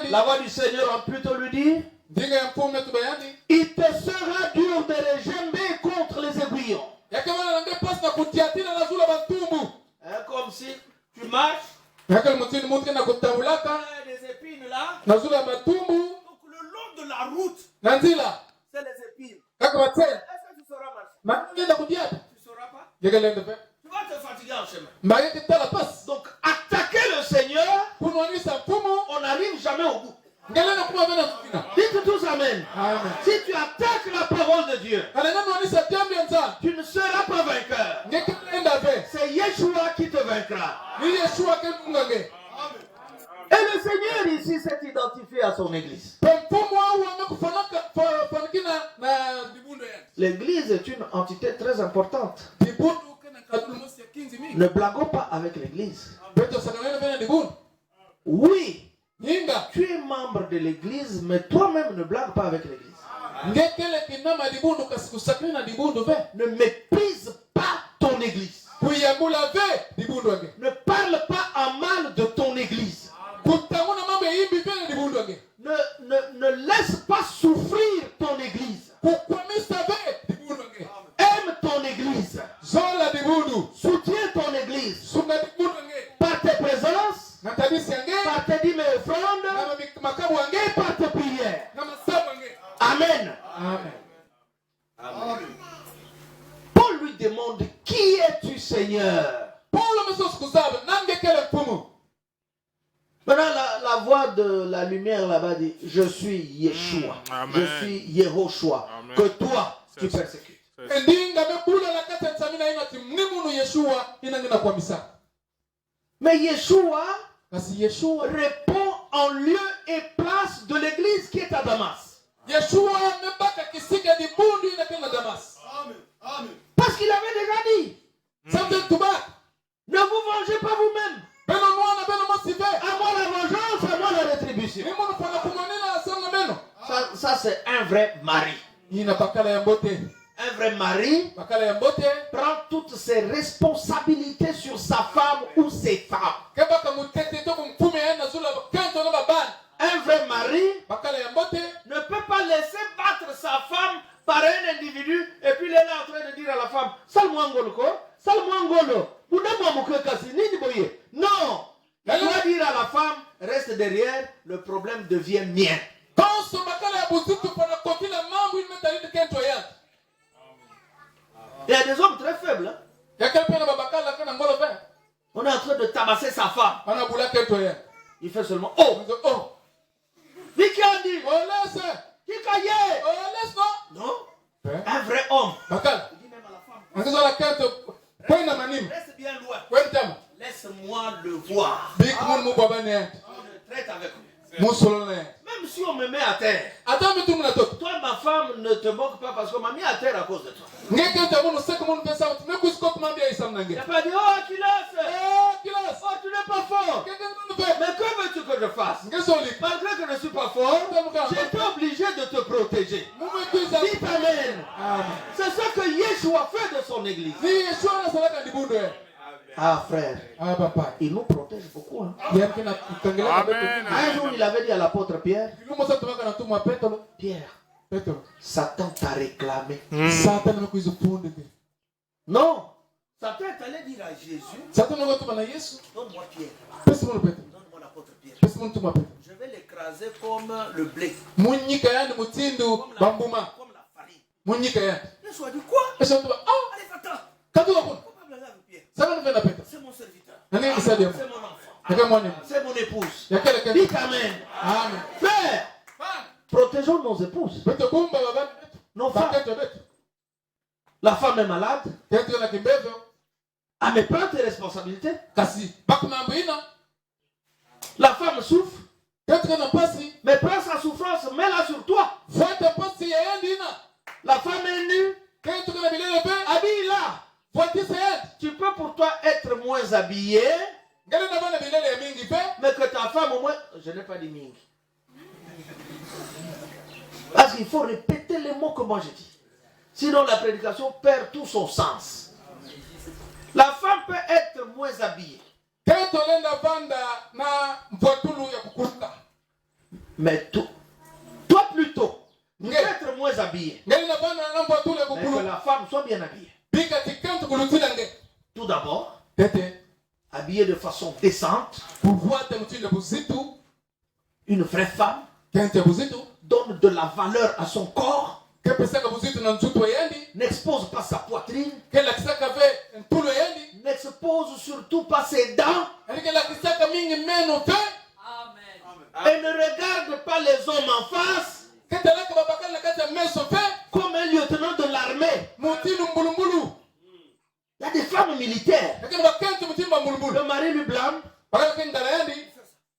la voix du Seigneur en plutôt lui dit, il te sera dur de régember contre les aiguillons. Comme si tu marches, des épines là, donc le long de la route, c'est les épines. Est-ce que tu sauras marcher? Tu ne sauras pas. Tu vas te fatiguer en chemin. Donc attaquer le Seigneur, on n'arrive jamais au bout. Dites tous amen. Amen. Si tu attaques la parole de Dieu, tu ne seras pas vainqueur. C'est Yeshua qui te vaincra. Et le Seigneur ici s'est identifié à son église. L'église est une entité très importante. Ne blaguons pas avec l'église. Oui, tu es membre de l'église, mais toi-même ne blague pas avec l'église. Ne méprise pas ton église. Ne parle pas en mal de ton église. Ne laisse pas souffrir ton église. Aime ton église. Soutiens ton église. Par tes présences, par tes dîmes et offrandes, et par tes prières. Amen. Amen. Paul lui demande, qui es-tu, Seigneur? Maintenant, la voix de la lumière là-bas dit, je suis Yeshua, je suis Yehoshua, que toi tu persécutes. Mais Yeshua répond en lieu et place de l'église qui est à Damas. Parce qu'il avait déjà dit, ne vous vengez pas vous-même. À moi la vengeance, à moi la rétribution. Ça c'est un vrai mari. Un vrai mari prend toutes ses responsabilités sur sa femme ou ses femmes. Un vrai mari ne peut pas laisser battre sa femme par un individu et puis il est là en train de dire à la femme, non, il doit dire à la femme, reste derrière, le problème devient mien. Il y a des hommes très faibles. Hein? On est en train de tabasser sa femme. Il fait seulement oh. Vikandi. Non. Un vrai homme. Il dit même à la femme. Reste bien loin. Laisse-moi le voir. Je traite avec lui. Même si on me met à terre, toi ma femme ne te moque pas parce qu'on m'a mis à terre à cause de toi. Il n'y a pas dit oh Akilas, oh tu n'es pas fort. Mais que veux-tu que je fasse? Malgré que je ne suis pas fort, j'ai été obligé de te protéger. Dites amen. C'est ce que Yeshua fait de son église. Ah frère, Ah papa. il nous protège beaucoup. Hein. Amen. Un jour, il avait dit à l'apôtre Pierre, Pierre, Petro. Satan t'a réclamé. Satan na kuizo punde. Non, Satan est allé dire à Jésus, Satan na kutu na Yesu. donne-moi Pierre, Pesa mon Petro. donne-moi l'apôtre Pierre. Pesa mon tuma Petro. Je vais l'écraser comme le blé, Munyika yani mutindu bambuma. comme la farine. Munyika yani. Il soit dit quoi? Pesa tu ah Allez, va-t'en. katu wako. Faut pas blaguer avec Pierre. Sasa nifenda Petro. C'est mon serviteur. Nani isadia. C'est mon enfant. Yaka mwana. C'est mon épouse. Yaka le Dites Amen. Amen. Frère, protégeons nos épouses. Petro kumba baba. Nos femmes. La femme est malade. Petro na kimbezo. Ah, mais prends tes responsabilités. Kasi bakumambo ina. La femme souffre. Petro na pasi. Mais prends sa souffrance, mets-la sur toi. Fuata pasi ya yendi ina. La femme est nue. Petro na bilele pe. Habille-la. Fuati sa yendi. Tu peux pour toi être moins habillé, Ngale na bana bilele ya mingi pe. mais que ta femme au moins... Je n'ai pas dit mingi. Parce qu'il faut répéter les mots que moi j'ai dit. Sinon la prédication perd tout son sens. La femme peut être moins habillée. Petro lenda banda na mvotulu ya kukuruka. Mais toi plutôt, tu peux être moins habillé. Ngale na bana na mvotulu ya Mais que kukuruka. la femme soit bien habillée. Bika tikantu kulutila nge. Tout d'abord, Tete. habillée de façon décente. Kuvuata mtindo buzitu. Une vraie femme Kente buzitu. donne de la valeur à son corps. Kepesaka buzitu na nzutu wa yendi. N'expose pas sa poitrine. Kela kisaka ve ntulu yendi. N'expose surtout pas ses dents. Kela kisaka mingi meno fe. Amen. Et ne regarde pas les hommes en face Ketalaka babakala na kati ya meso fe. comme un lieutenant de l'armée. Mutinu mbulumbulu. Il y a des femmes militaires. Lakini bakenti mutimba mbulumbulu. Le mari lui blâme. Bakala kengala yendi.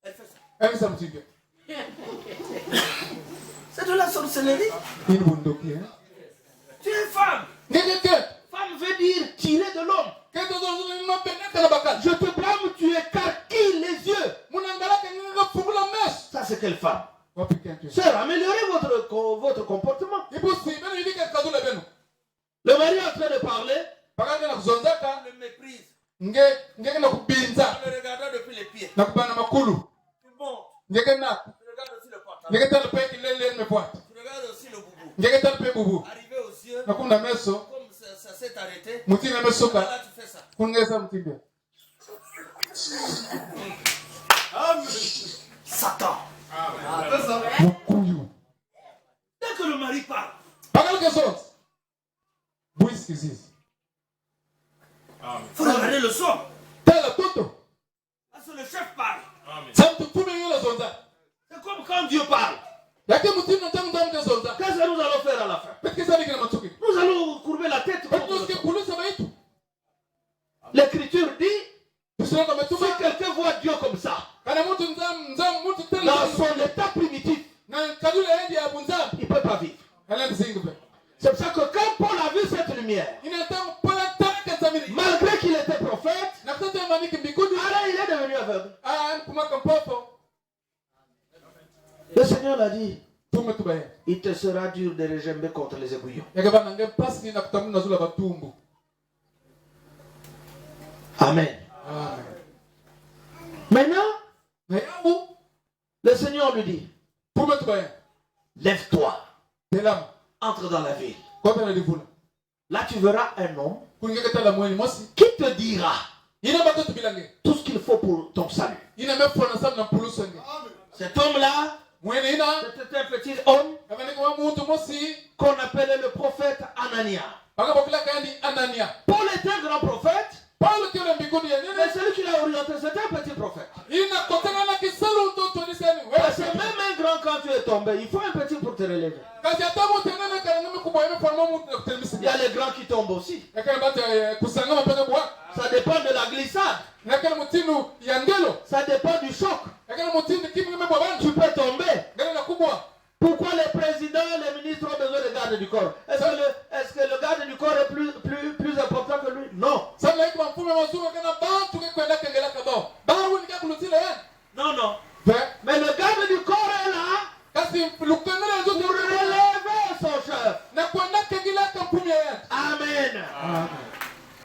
Elle fait ça. Elisa mtinga. C'est de la sorcellerie. Ini bunduki eh. Tu es femme. Ngeke. Femme veut dire tirer de l'homme. Keto zozo ni mapeneka na bakala. Je te blâme, tu écarquilles les yeux. Munangalaka ngeke fungula meso. Ça c'est quelle femme? Wapi kenti. Sœur, améliorez votre comportement. Ibusi beno yidika kadula beno. Le mari est en train de parler. Bakala na kuzonzaka. Le méprise. Ngeke na kubinza. Le regardant depuis les pieds. Na kubana makulu. Bon. Ngeke na. Tu regardes aussi le pantalon. Ngeke tala pe kilele mefuata. Tu regardes aussi le boubou. Ngeke tala pe bubu. Arrivé aux yeux, Na kumna meso. comme ça s'est arrêté. Mutina mesoka. Là, tu fais ça. Kungeza mtimbe. Satan. Mukuyu. Dès que le mari parle, Bakala kesot. Buis kisis. il faut regarder le son. Tala toto. Parce que le chef parle. Samtu fume yola zonza. C'est comme quand Dieu parle. Yake mutina tangu tangu kesonza. Qu'est-ce que nous allons faire à la fin? Petke sani kina matuki. Nous allons courber la tête. contre Petke le son. kulusa baitu. L'Écriture dit, Tusina kama si tuma. quelqu'un voit Dieu comme ça, Kana mutu nzam mutu tala. dans son état primitif, Na kadula endi ya bunzam. il ne peut pas vivre. Ala nzingibe. C'est pour ça que quand Paul a vu cette lumière, Ina tangu pala taka zamini. malgré qu'il était prophète, Na kutata maniki mbikudu. alors il est devenu aveugle. Ah, kumaka mpopo. Le Seigneur l'a dit, Tume tubaye. il te sera dur de régember contre les aiguillons. Yake bana nge pasi na kutamu na zula batumbu. Amen. Amen. Maintenant, Na yabu. le Seigneur lui dit, Tume tubaye. lève-toi, Telam. entre dans la ville. Kote na divula. Là, tu verras un homme Kungeke tala mweni mosi. qui te dira Ina batoto bilange. tout ce qu'il faut pour ton salut. Ina mefona sam na puluso nge. Cet homme-là, Mweni ina. c'était un petit homme Kama ni kwa muntu mosi. qu'on appelait le prophète Anania. Baka bokila kandi Anania. Paul était un grand prophète, Paulo kile mbinguni ya mais nini? celui qui l'a orienté, c'était un petit prophète. Ina kotana na kisalu mtoto ni sani. Parce que même un grand, quand tu es tombé, il faut un petit pour te relever. Kazi atamu tenene kana ngame kubwa yeme forma muntu na kutelemisi. Il y a les grands qui tombent aussi. Yakana bata kusanga mapaka bwa. Ça dépend de la glissade. Yakana mutinu ya ngelo. Ça dépend du choc. Yakana mutinu kimi ngame bwa bantu. Tu peux tomber. Ngelo na kubwa. Pourquoi les présidents, les ministres ont besoin de garde du corps? Est-ce que le garde du corps est plus important que lui? Non. Sana hiki mfume mazuri kana bantu kwenda kengela kabo. Bawo nika kulutile yan. Non, non. Ve. Mais le garde du corps est là Kasi lukangala nzo pour relever son chef. na kwenda kengela kampuni yan. Amen.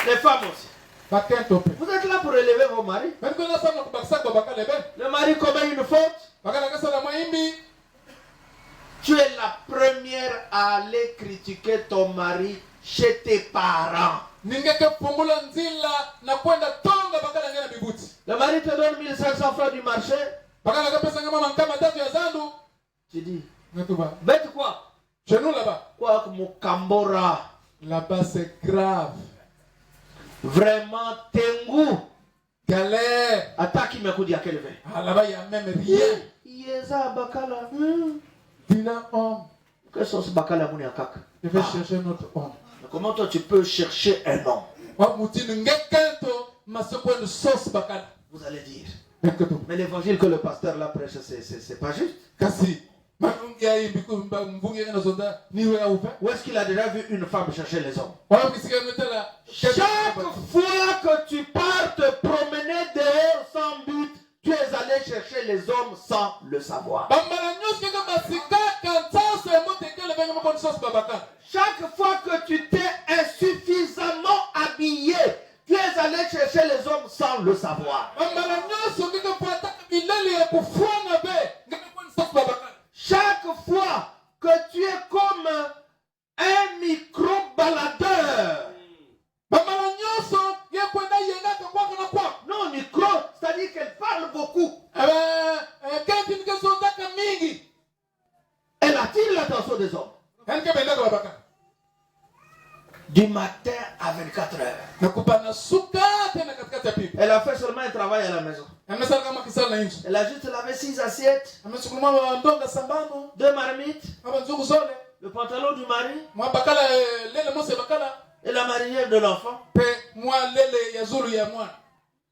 Les femmes aussi. Vous êtes là pour élever vos maris. Le mari commet une faute. Tu es la première à aller critiquer ton mari chez tes parents. Le mari te donne 1500 francs du marché. Tu dis, bête quoi? Chez nous là-bas. Quoi que mon Cambora. Là-bas c'est grave. Vraiment tengu. Galère. Attaque me coup à quel vin. Ah là-bas il n'y a même rien. Yeza bakala. Vilain homme. Que sont ce bakala mouni akak? Je vais chercher notre homme. Comment toi tu peux chercher un homme? Vous allez dire. Mais l'évangile que le pasteur là prêche, c'est pas juste. Où est-ce qu'il a déjà vu une femme chercher les hommes? Chaque fois que tu pars te promener dehors sans but, tu es allé chercher les hommes sans le savoir. Chaque fois que tu t'es insuffisamment habillé, tu es allé chercher les hommes sans le savoir. Chaque fois que tu es comme un micro-baladeur. Non, micro, c'est-à-dire qu'elle parle beaucoup. Elle attire l'attention des hommes. Du matin à 24 heures. Elle a fait seulement un travail à la maison. Elle a juste lavé 6 assiettes, 2 marmites, le pantalon du mari et la marinière de l'enfant.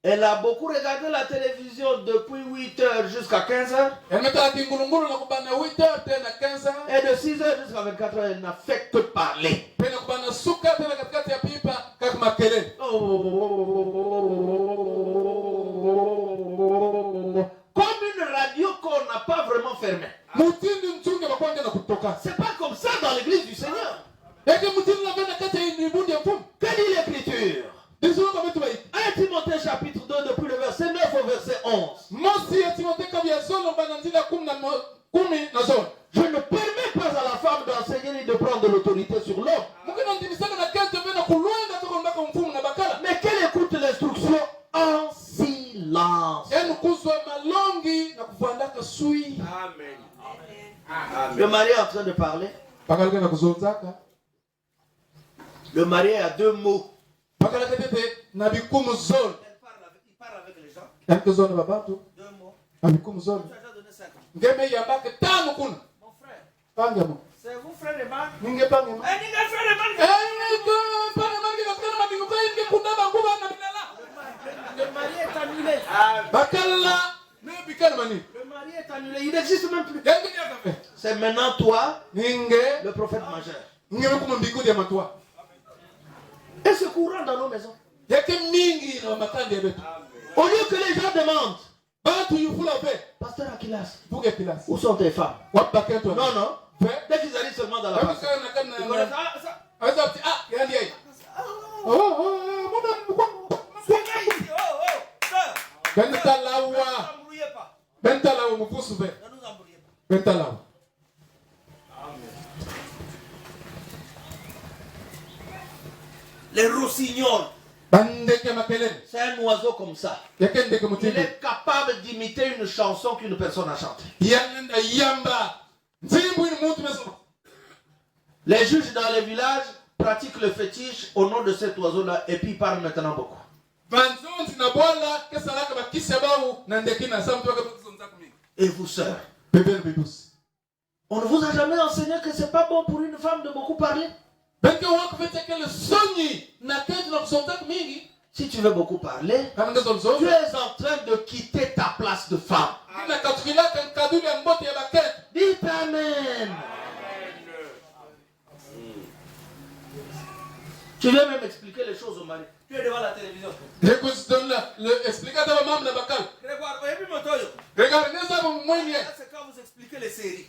Elle a beaucoup regardé la télévision depuis 8h jusqu'à 15h. Et de 6h jusqu'à 24h, elle n'a fait que parler. Comme une radio qu'on n'a pas vraiment fermée. C'est pas comme ça dans l'église du Seigneur. Que dit l'Écriture? 1 Timothée chapitre 2 depuis le verset 9 au verset 11. Je ne permets pas à la femme d'enseigner ni de prendre de l'autorité sur l'homme, mais qu'elle écoute l'instruction en silence. Le mari est en train de parler. Le mari a 2 mots. Il parle avec les gens. 2 mots. Mon frère. C'est vous frère et mari. Le mari est annulé. Le mari est annulé. Il n'existe même plus. C'est maintenant toi, le prophète majeur. Et c'est courant dans nos maisons. Au lieu que les gens demandent, Pasteur Akilas, où sont tes femmes? Non, non. Dès qu'ils arrivent seulement dans la maison, ils connaissent les rossignols. C'est un oiseau comme ça. Il est capable d'imiter une chanson qu'une personne a chantée. Les juges dans les villages pratiquent le fétiche au nom de cet oiseau-là et puis parlent maintenant beaucoup. Et vous, sœurs, on ne vous a jamais enseigné que c'est pas bon pour une femme de beaucoup parler? Si tu veux beaucoup parler, tu es en train de quitter ta place de femme. Dites Amen. Tu viens même expliquer les choses au mari. Tu es devant la télévision. Regarde, c'est quand vous expliquez les séries.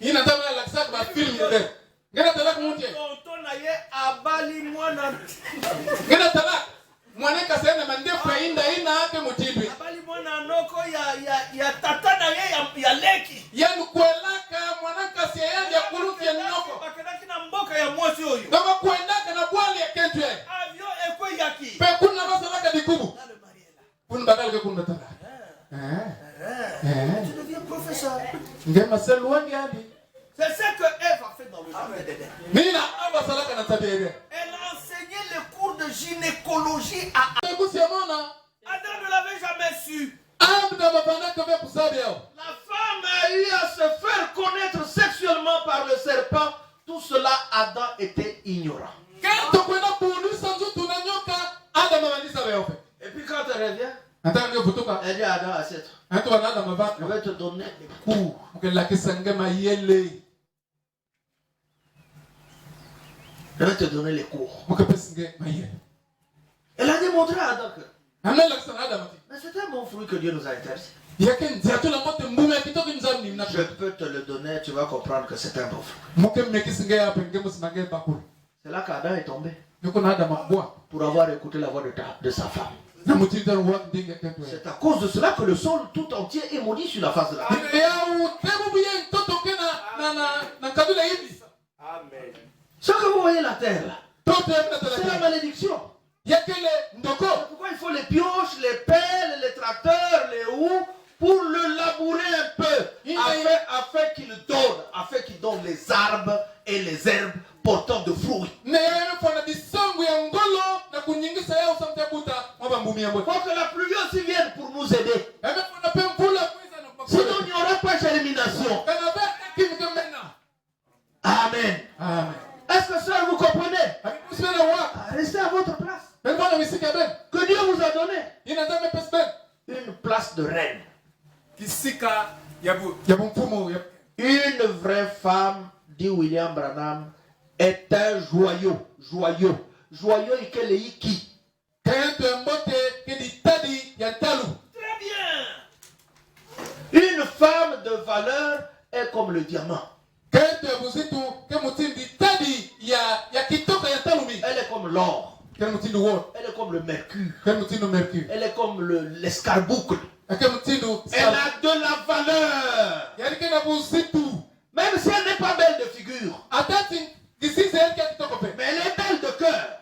ya tata na ye ya leki. Yani kuelaka mwanamke asiyeyandi ya kuruki ya nyoko. Bakedaki na mboka ya mwasi oyo. Kama kuendaka na bwali ya ketwe. Avion ekwe yaki. Pe kuna masalaka dikubu. Dans le Mariela. Kuna badala kuna tala. Tu deviens professeur. Ngema selwani hadi. C'est ce que Ève a fait dans le jardin d'Éden. Nina aba salaka na tabia. Elle a enseigné les cours de gynécologie à Adam. Adam ne l'avait jamais su. La femme a eu à se faire connaître sexuellement par le serpent. Tout cela, Adam était ignorant. Et puis quand elle revient, elle dit à Adam, assieds-toi. Je vais te donner des cours. Je vais te donner les cours. Elle a démontré à Adam que mais c'est un bon fruit que Dieu nous a interdit. Je peux te le donner, tu vas comprendre que c'est un bon fruit. C'est là qu'Adam est tombé. Pour avoir écouté la voix de sa femme. C'est à cause de cela que le sol tout entier est maudit sur la face de la terre. Amen. Ce que vous voyez la terre là, c'est la malédiction. Pourquoi il faut les pioches, les pelles, les tracteurs, les houes pour le labourer un peu afin qu'il donne les arbres et les herbes portant de fruits. Il faut que la pluie aussi vienne pour nous aider. Sinon il n'y aura pas germination. Amen. Est-ce que ça vous comprenez? Restez à votre place. Que Dieu vous a donné une place de reine. Une vraie femme, dit William Branham, est un joyau. Joyau et qu'elle est qui? Très bien. Une femme de valeur est comme le diamant. Elle est comme l'or. Elle est comme le mercure. Elle est comme l'escarboucle. Elle a de la valeur. Même si elle n'est pas belle de figure. Mais elle est belle de cœur.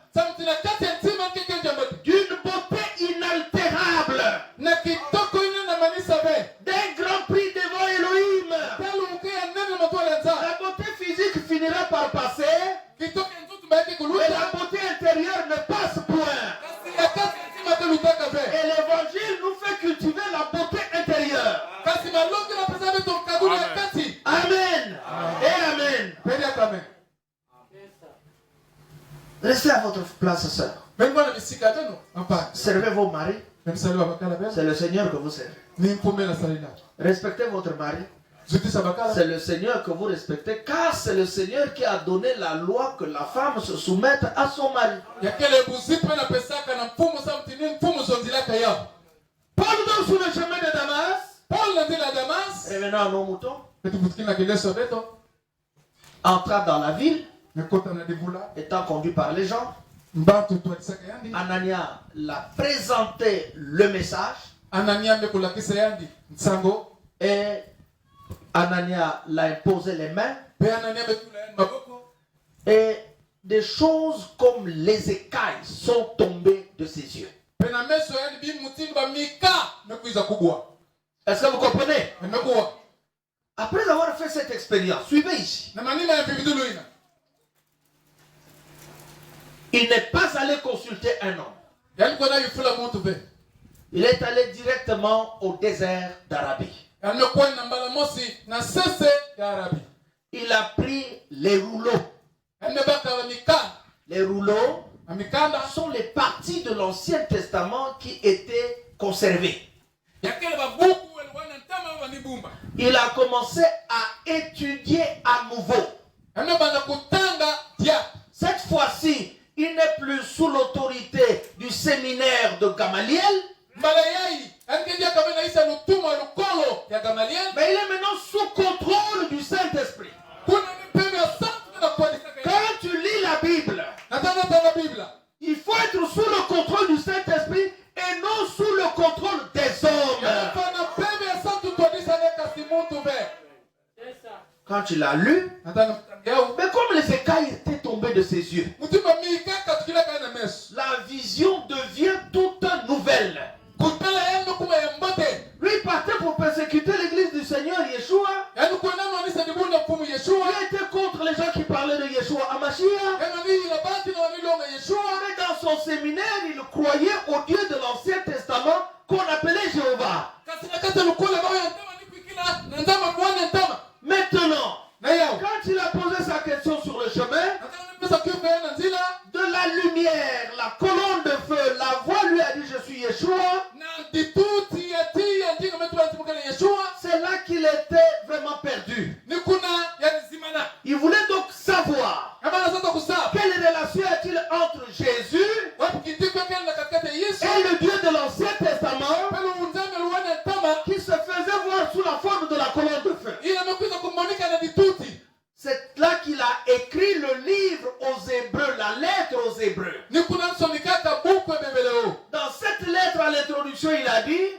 D'une beauté inaltérable. D'un grand prix devant Elohim. La beauté physique finira par passer. Mais la beauté intérieure ne passe point. Et l'évangile nous fait cultiver la beauté intérieure. Amen. Et amen. Restez à votre place, sœur. Servez vos maris. C'est le Seigneur que vous servez. Respectez votre mari. C'est le Seigneur que vous respectez, car c'est le Seigneur qui a donné la loi que la femme se soumette à son mari. Paul donc sur le chemin de Damas, revenant à nos moutons, entra dans la ville, étant conduit par les gens. Anania l'a présenté le message. Et Anania l'a imposé les mains. Et des choses comme les écailles sont tombées de ses yeux. Est-ce que vous comprenez? Après avoir fait cette expérience, suivez ici. Il n'est pas allé consulter un homme. Il est allé directement au désert d'Arabie. Il a pris les rouleaux. Les rouleaux sont les parties de l'Ancien Testament qui étaient conservées. Il a commencé à étudier à nouveau. Cette fois-ci, il n'est plus sous l'autorité du séminaire de Gamaliel. Mais il est maintenant sous contrôle du Saint-Esprit. Quand tu lis la Bible, il faut être sous le contrôle du Saint-Esprit et non sous le contrôle des hommes. Quand il a lu, mais comme les écailles étaient tombées de ses yeux, la vision devient toute nouvelle. Lui partait pour persécuter l'église du Seigneur Yeshua. Il était contre les gens qui parlaient de Yeshua Hamashiach. Mais dans son séminaire, il croyait au Dieu de l'Ancien Testament qu'on appelait Jéhovah. Maintenant, quand il a posé sa question sur le chemin, de la lumière, la colonne de feu, la voix lui a dit je suis Yeshua. C'est là qu'il était vraiment perdu. Il voulait donc savoir quelle relation y-a-t-il entre Jésus et le Dieu de l'Ancien Testament qui se faisait voir sous la forme de la colonne de feu. C'est là qu'il a écrit le livre aux Hébreux, la lettre aux Hébreux. Dans cette lettre à l'introduction, il a dit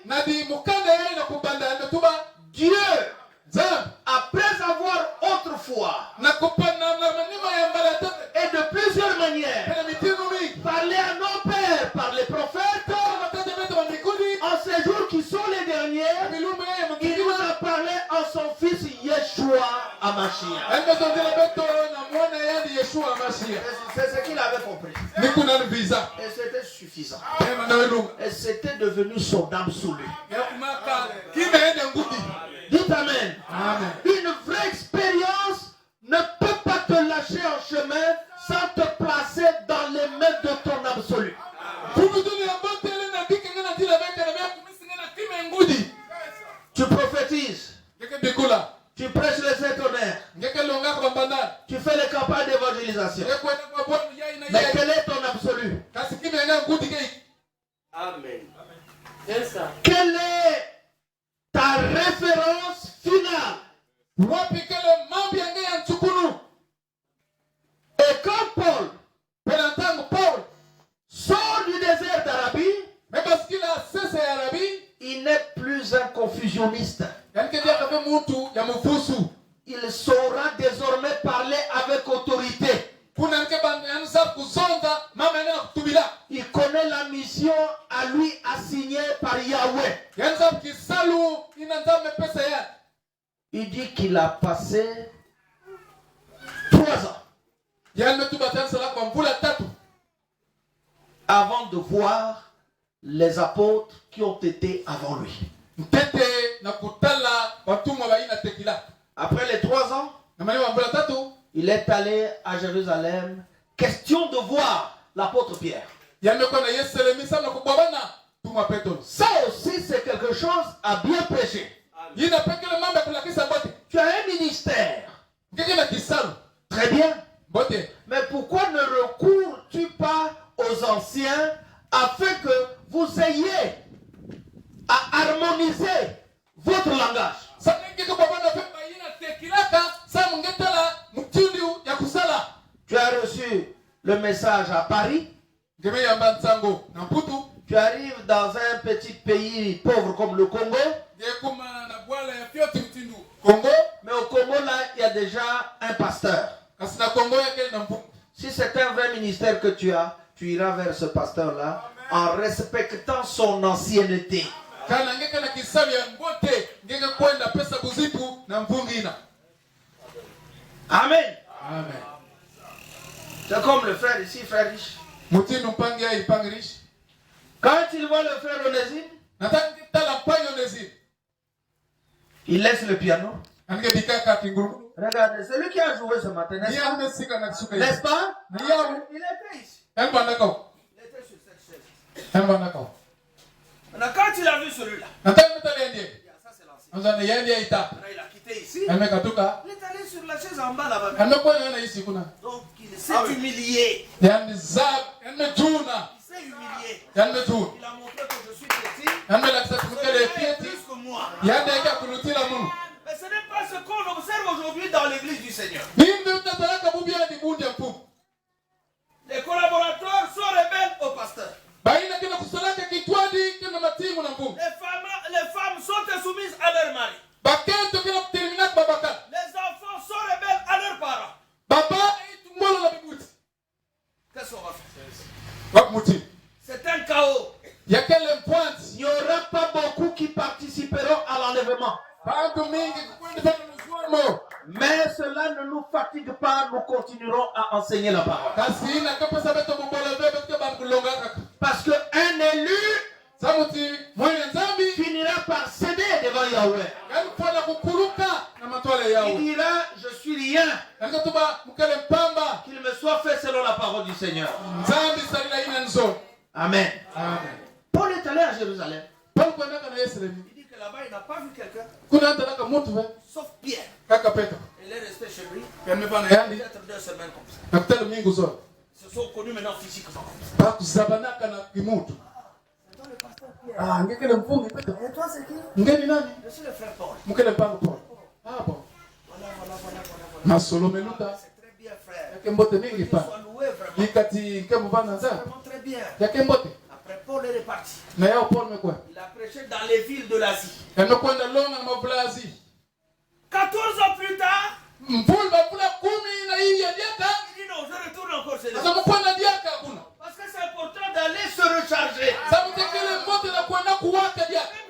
Dieu, après avoir autrefois et de plusieurs manières parlé à nos pères par les prophètes, en ces jours qui sont les derniers, il nous a parlé en son fils Yeshua Hamashiach. C'est ce qu'il avait compris. Et c'était suffisant. Et c'était devenu son absolu. Dites Amen. Une vraie expérience ne peut pas te lâcher en chemin sans te placer dans les mains de ton absolu. Tu prophétises. Tu prêches les étonnaires. Tu fais les campagnes d'évangélisation. Mais quel est ton absolu? Amen. Quelle est ta référence finale? Et quand Paul sort du désert d'Arabie, il n'est plus un confusionniste. Il saura désormais parler avec autorité. Il connaît la mission à lui assignée par Yahweh. Il dit qu'il a passé 3 ans avant de voir les apôtres qui ont été avant lui. Après les 3 ans, il est allé à Jérusalem. Question de voir l'apôtre Pierre. Ça aussi, c'est quelque chose à bien prêcher. Tu as un ministère. Très bien. Mais pourquoi ne recours-tu pas aux anciens afin que vous ayez à harmoniser votre langage? Tu as reçu le message à Paris. Tu arrives dans un petit pays pauvre comme le Congo. Mais au Congo, là, il y a déjà un pasteur. Si c'est un vrai ministère que tu as, tu iras vers ce pasteur-là en respectant son ancienneté. Amen. C'est comme le frère ici, frère riche. Quand il voit le frère Onésime, il laisse le piano. Regardez, c'est lui qui a joué ce matin, n'est-ce pas? N'est-ce pas? Il était ici. Il était sur cette chaise. Maintenant, quand il a vu celui-là, ça c'est l'ancien. Il a quitté ici. Il est allé sur la chaise en bas là-bas. Donc il s'est humilié. Il s'est humilié. Il a montré que je suis petit. C'est plus que moi. Mais ce n'est pas ce qu'on observe aujourd'hui dans l'église du Seigneur. Les collaborateurs sont rebelles au pasteur. Les femmes sont soumises à leur mari. Les enfants sont Mais cela ne nous fatigue pas, nous continuerons à enseigner la parole. Parce qu'un élu finira par céder devant Yahweh. Il dira, je suis rien. Qu'il me soit fait selon la parole du Seigneur. Amen. Paul est allé à Jérusalem. Il dit que là-bas, il n'a pas vu quelqu'un. Sauf Pierre. Il est resté chez lui. Peut-être 2 semaines comme ça. Ils se sont connus maintenant physiquement. C'est toi le pasteur Pierre. Et toi, c'est qui? Je suis le frère Paul. Voilà. C'est très bien, frère. Que Dieu soit loué vraiment. C'est vraiment très bien. Après, Paul est reparti. Il a prêché dans les villes de l'Asie. 14 ans plus tard, il dit non, je retourne encore chez les autres. Parce que c'est important d'aller se recharger. Même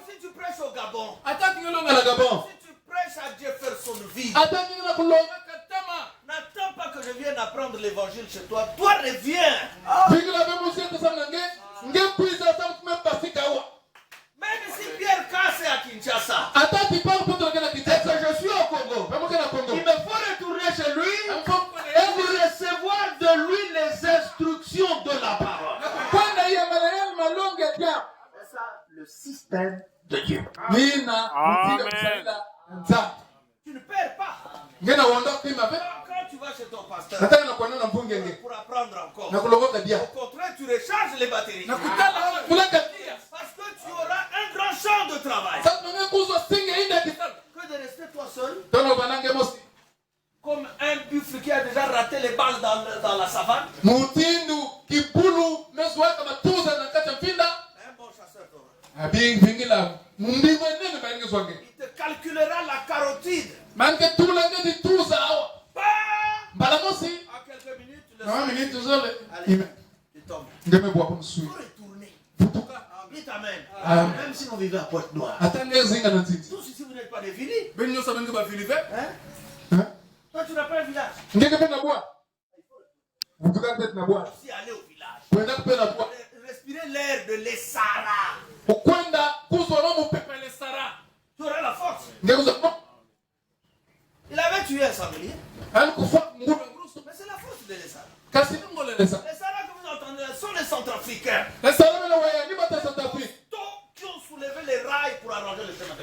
si tu prêches au Gabon, si tu prêches à Jeffersonville, n'attends pas que je vienne apprendre l'évangile chez toi. Toi, reviens. Même si Pierre casse à Kinshasa, et que je suis au Congo, il me faut retourner chez lui et recevoir de lui les instructions de la parole. C'est ça le système de Dieu. Amen. Tu ne perds pas. Quand tu vas chez ton pasteur pour apprendre encore, au contraire, tu recharges les batteries. Parce que tu auras un grand champ de travail. Que de rester toi seul, comme un buffle qui a déjà raté les balles dans la savane. Un bon chasseur t'aura. Il te calculera la carotide. À quelques minutes, tu le sens. Allez, tu tombes. Il faut retourner. Dites Amen. Même si on vivait à Pointe-Noire. Tous ici, vous n'êtes pas des villes. Toi, tu n'as pas un village. Il faut aussi aller au village. Respirer l'air de l'Essara. Tu auras la force. Il avait tué un sanglier. Mais c'est la force de l'Essara. Les Sahara que vous entendez sont les Centrafricains. Qui ont soulevé les rails pour arranger le chemin.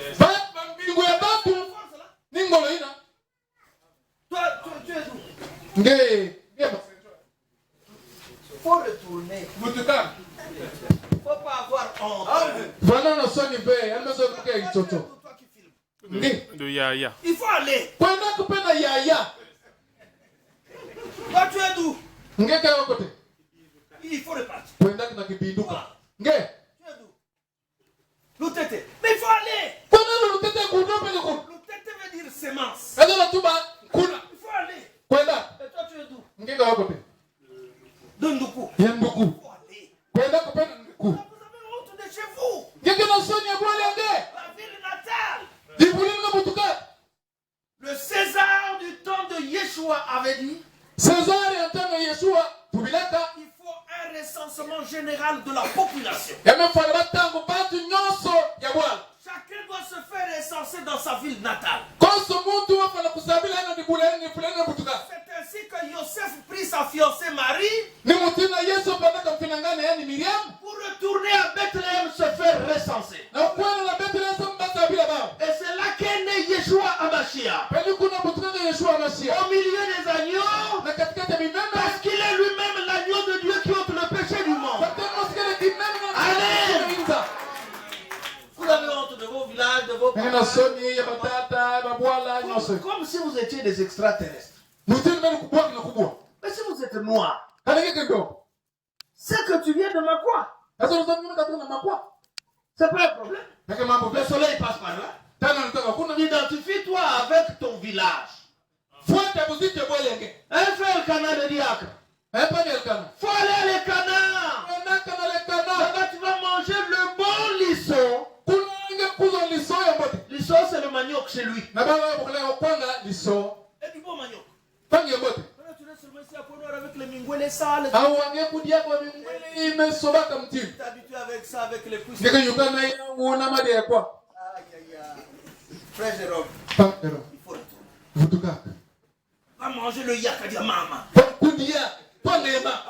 Toi, tu es d'où? Il faut retourner. Il ne faut pas avoir honte. Toi qui filmes. De Yaya. Il faut aller. Toi, tu es d'où? Il faut repartir. Toi, tu es d'où? Loutete. Mais il faut aller. Loutete veut dire sémence. Il faut aller. Et toi, tu es d'où? De Ndoukou. Il faut aller. Vous avez honte de chez vous. La ville natale. Le César du temps de Yeshua avait dit il faut un recensement général de la population. Chacun doit se faire recenser dans sa ville natale. C'est ainsi que Joseph prit sa fiancée Marie pour retourner à Bethléem se faire recenser. Et c'est là qu'est né Yeshua Hamashiach. Au milieu des agneaux, parce qu'il est lui-même l'agneau de Dieu qui ôte le péché du monde. Allez! Vous avez honte de vos villages, de vos parents, comme si vous étiez des extraterrestres. Mais si vous êtes noir, c'est que tu viens de Makwa. C'est pas un problème. Le soleil passe par là. Identifie-toi avec ton village. Un frère Cana de Diacre. Faut aller à l'Ekana. Là-bas, tu vas manger le bon lisson. Lisson, c'est le manioc manioc chez lui. Na baba bokela okwanga liso. Et du bon manioc. Pangi bote. Tu restes seulement ici à Pondor avec les mingwele sales. Awange kudia kwa mingwele imesoba kamtini. Tu es habitué avec ça, avec les cuisses. Ngeke yukana ya uona made ya kwa. Aïe aïe aïe. Frère Jérôme. Frère Jérôme. Il faut retourner. Vutuka. Va manger le yak à maman. Kudia. Pondema.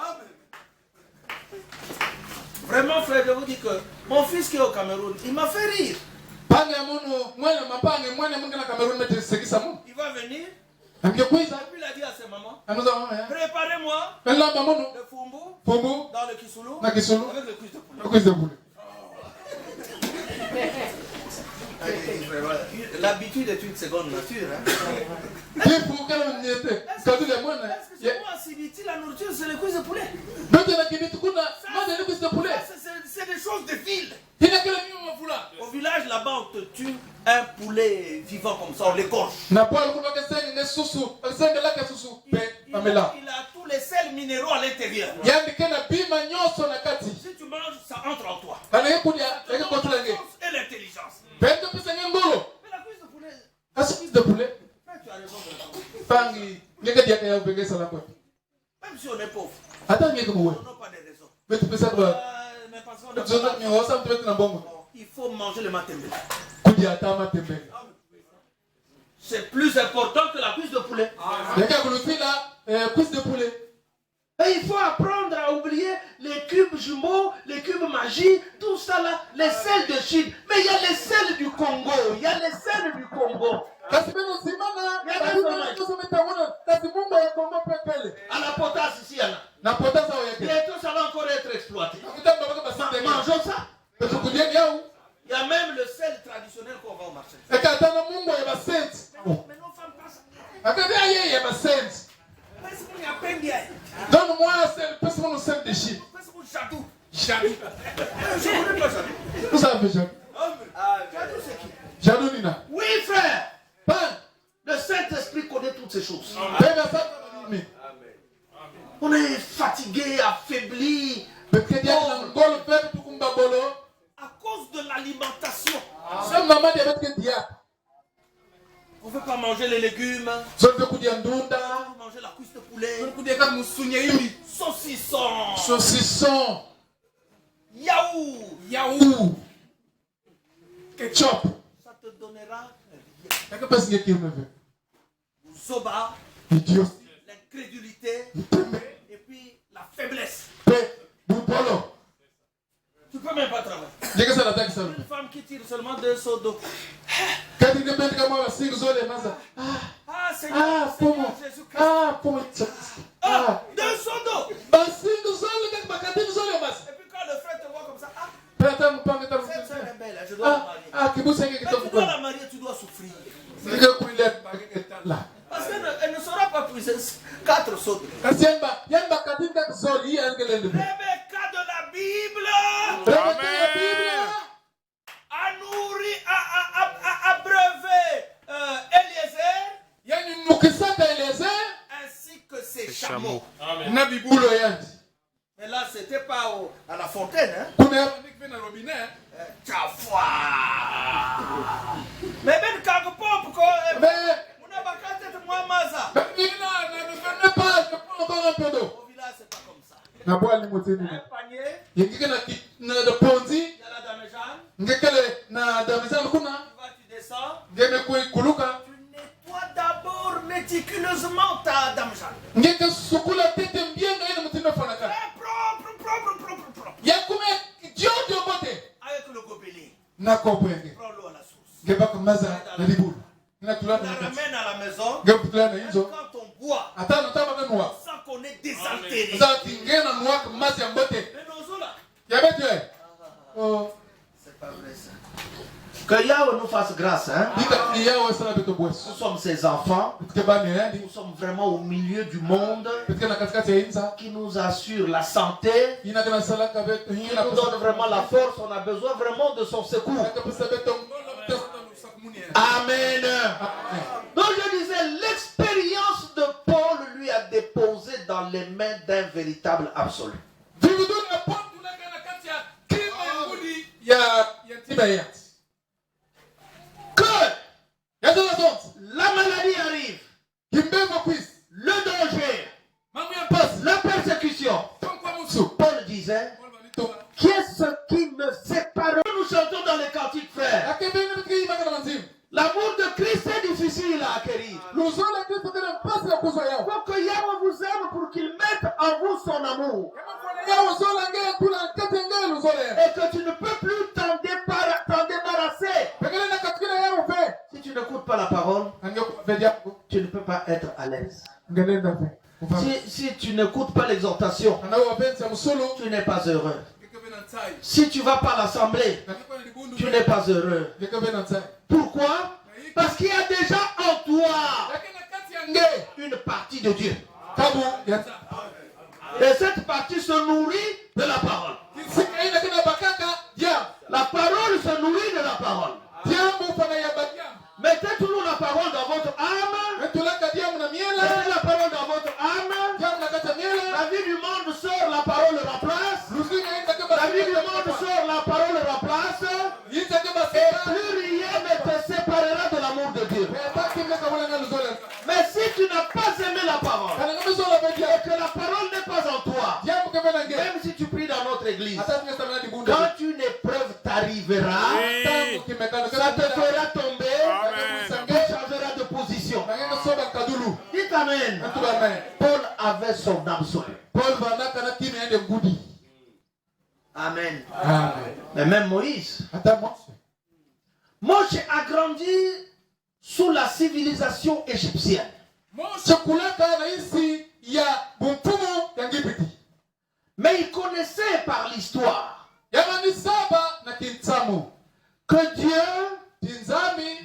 Vraiment, frère, je vous dis que mon fils qui est au Cameroun, il m'a fait rire. Il va venir. Et puis il a dit à ses mamans, préparez-moi le fumbu dans le kisoulou avec le cuisse de poulet. L'habitude est une seconde nature. Est-ce que c'est moi, Sibiti, la nourriture, c'est le cuisse de poulet? C'est des choses de ville. Au village, là-bas, on te tue un poulet vivant comme ça, on l'égorge. Il a tous les sels minéraux à l'intérieur. Si tu manges, ça entre en toi. Ça te donne la force et l'intelligence. Mais la cuisse de poulet, tu as raison de le faire. Même si on est pauvre, on n'a pas de raison. Il faut manger le matembe. C'est plus important que la cuisse de poulet. Et il faut apprendre à oublier les cubes jumeaux, les cubes magie, tout ça là, les sels de Chine. Mais il y a les sels du Congo. Il y a les sels du Congo. À la potasse ici, il y en a. Bientôt ça va encore être exploité. Mangeons ça. Il y a même le sel traditionnel qu'on va au marché. Mais nos femmes passent. Donne-moi un sel de Chine. Jadou. Jadou. Je ne connais pas Jadou. Vous savez Jadou? Jadou c'est qui? Jadou Nina. Oui frère. Le Saint-Esprit connaît toutes ces choses. Amen. On est fatigué, affaibli. À cause de l'alimentation. On ne veut pas manger les légumes. On veut manger la cuisse de poulet. Saucisson. Saucisson. Yaourt. Ketchup. Ça te donnera Zoba. L'incrédulité. Et puis la faiblesse. Tu peux même pas travailler. Une femme qui tire seulement 2 seaux d'eau. Seigneur Jésus-Christ. 2 seaux d'eau. Et puis quand le frère te voit comme ça, cette soeur est belle, je dois la marier. Mais tu dois la marier, tu dois souffrir. Parce qu'elle ne saura pas puiser 4 seaux d'eau. Rebecca de la Bible. A nourri, a abreuvé Eliezer ainsi que ses chameaux. Mais là, c'était pas à la fontaine. Mais ben kagpop ko. Muna bakate moi maza. Au village, c'est pas comme ça. Un panier. Il y a la damejeanne. Tu descends. Tu nettoies d'abord méticuleusement ta damejeanne. Propre. Avec le gobelet. Prends l'eau à la source. La ramène à la maison. Quand on boit, on sent qu'on est désaltéré. Mais nos eaux là. C'est pas vrai ça. Que Yahweh nous fasse grâce. Hein? Nous sommes ses enfants. Nous sommes vraiment au milieu du monde qui nous assure la santé, qui nous donne vraiment la force. On a besoin vraiment de son secours. Amen. Donc je disais, l'expérience de Paul lui a déposé dans les mains d'un véritable absolu. Que que tu ne peux plus t'en débarrasser. Si tu n'écoutes pas la parole, tu ne peux pas être à l'aise. Si tu n'écoutes pas l'exhortation, tu n'es pas heureux. Si tu vas pas à l'assemblée, tu n'es pas heureux. Pourquoi? Parce qu'il y a déjà en toi une partie de Dieu. Et cette partie se nourrit de la parole. La parole se nourrit de la parole. Mettez toujours la parole dans votre âme. Mettez la parole dans votre âme. La vie du monde sort, la parole remplace. La vie du monde sort, la parole remplace. Et plus rien ne te séparera de l'amour de Dieu. Mais si tu n'as pas aimé la parole, et que la parole n'est pas en toi, même si tu pries dans notre église, quand une épreuve t'arrivera, ça te fera tomber, tu changeras de position. Dites Amen. Paul avait son absolu. Amen. Mais même Moïse a grandi sous la civilisation égyptienne. Mais il connaissait par l'histoire que Dieu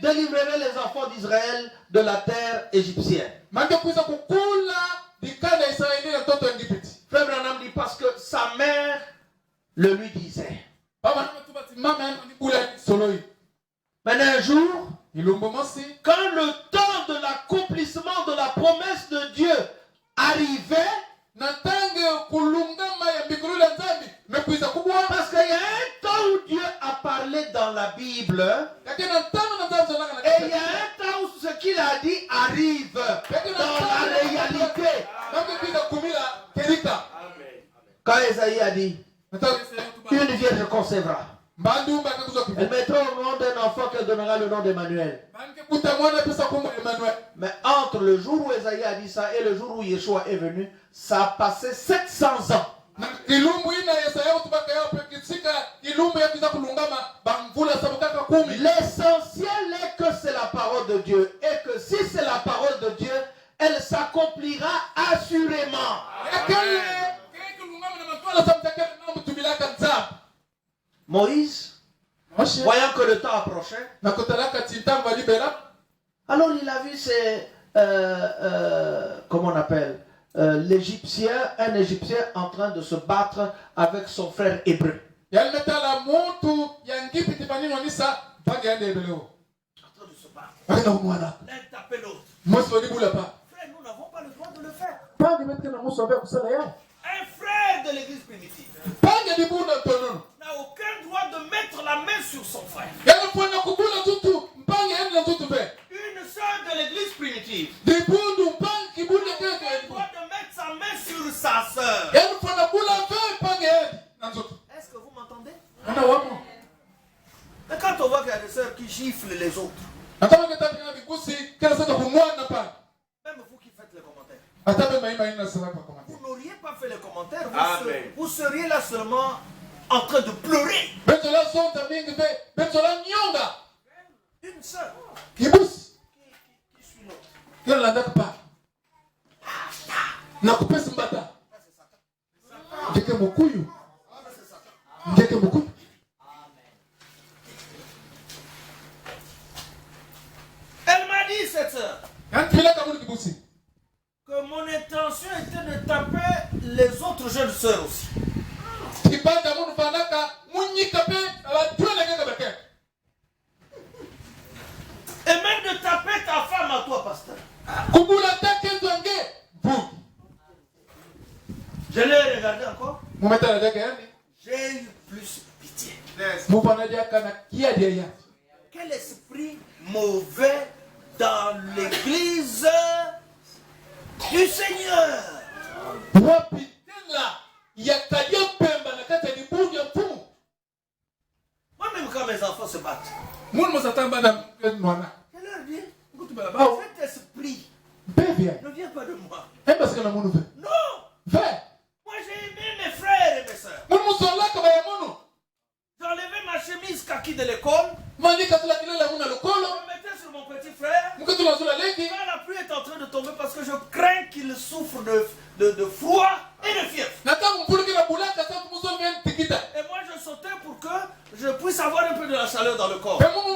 délivrerait les enfants d'Israël de la terre égyptienne. Frère Branham dit parce que sa mère le lui disait. Mais un jour, quand le temps de l'accomplissement de la promesse de Dieu arrivait, parce qu'il y a un temps où Dieu a parlé dans la Bible, et il y a un temps où ce qu'il a dit arrive dans la réalité. Quand Esaïe a dit, une vierge concevra, elle mettra au nom d'un enfant qu'elle donnera le nom d'Emmanuel. Mais entre le jour où Esaïe a dit ça et le jour où Yeshua est venu, ça a passé 700 ans. L'essentiel est que c'est la parole de Dieu. Et que si c'est la parole de Dieu, elle s'accomplira assurément. Moïse, voyant que le temps approchait, alors il a vu comment on appelle, un Égyptien en train de se battre avec son frère hébreu. En train de se battre. L'un tapait l'autre. Frère, nous n'avons pas le droit de le faire. Un frère de l'église primitive n'a aucun droit de mettre la main sur son frère. Une sœur de l'église primitive n'a aucun droit de mettre sa main sur sa sœur. Est-ce que vous m'entendez? Mais quand on voit qu'il y a des sœurs qui giflent les autres, même vous qui faites les commentaires, vous n'auriez pas fait les commentaires, vous seriez là seulement en train de pleurer. Une sœur qui suit l'autre. Elle m'a dit, cette sœur, que mon intention était de taper les autres jeunes sœurs aussi. Et même de taper ta femme à toi, pasteur. Je l'ai regardé encore. J'ai eu plus pitié. Quel esprit mauvais dans l'église du Seigneur. Moi-même, quand mes enfants se battent, je leur dis, cet esprit ne vient pas de moi. Non. Moi, j'ai aimé mes frères et mes soeurs. kaki de l'école. Je mettais sur mon petit frère. Quand la pluie est en train de tomber parce que je crains qu'il souffre de froid et de fièvre. Et moi je sautais pour que je puisse avoir un peu de la chaleur dans le corps. Mais mon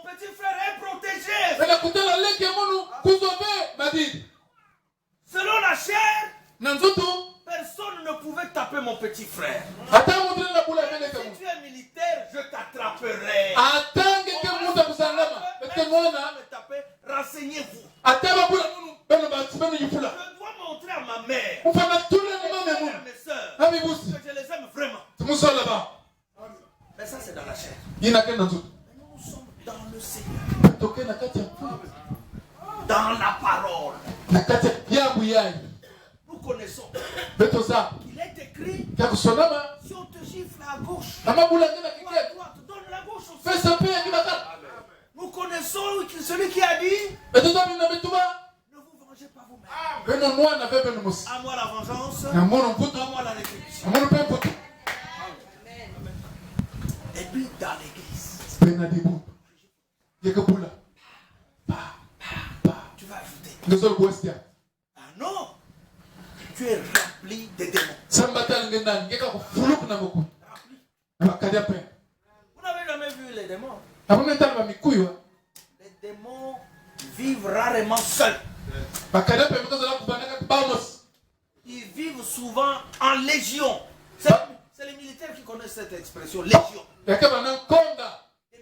petit frère est protégé. Selon la chair, personne ne pouvait taper mon petit frère. Si tu es militaire, je t'attraperai. Renseignez-vous. Je dois montrer à ma mère, à mes soeurs, que je les aime vraiment. Mais ça c'est dans la chair. Mais nous sommes dans le Seigneur. Dans la parole. Nous connaissons. Il est écrit, si on te gifle à gauche, ou à droite, donne la gauche aussi. Nous connaissons celui qui a dit, ne vous vengez pas vous-même. À moi la vengeance, à moi la rétribution. Et puis dans l'église, tu vas ajouter. Ah non, tu es rempli de démons. Vous n'avez jamais vu les démons? Les démons vivent rarement seuls. Ils vivent souvent en légion. C'est les militaires qui connaissent cette expression, légion. Des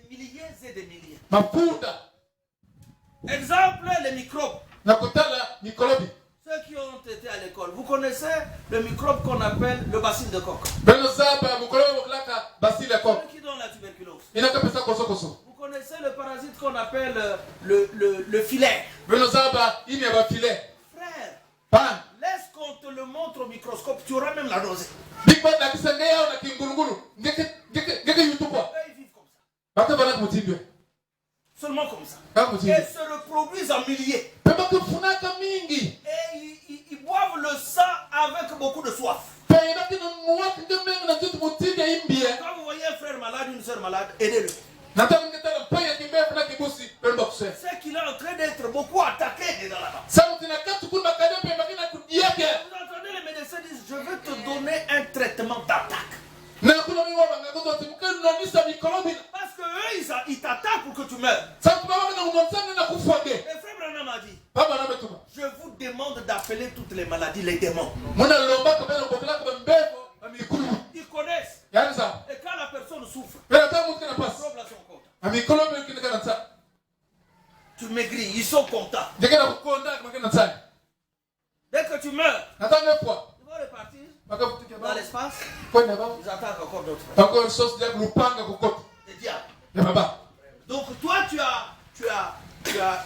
milliers et des milliers. Exemple, les microbes. Ceux qui ont été à l'école, vous connaissez le microbe qu'on appelle le bacille de coque. Celui qui donne la tuberculose. Vous connaissez le parasite qu'on appelle le filaire. Frère, laisse qu'on te le montre au microscope, tu auras même la nausée. Eux, ils vivent comme ça. Seulement comme ça. Et se reproduisent en milliers. Et ils boivent le sang avec beaucoup de soif. Quand vous voyez un frère malade, une soeur malade, aidez-le. C'est qu'il est en train d'être beaucoup attaqué dans la bas. Vous entendez les médecins disent, je veux te donner un traitement d'attaque. Parce que eux, ils t'attaquent pour que tu meurs. Et frère Branham a dit, je vous demande d'appeler toutes les maladies les démons. Ils connaissent. Et quand la personne souffre, ils probent à son compte. Tu maigris, ils sont contents. Dès que tu meurs, ils vont repartir dans l'espace. Ils attaquent encore d'autres. Les diables. Donc toi, tu as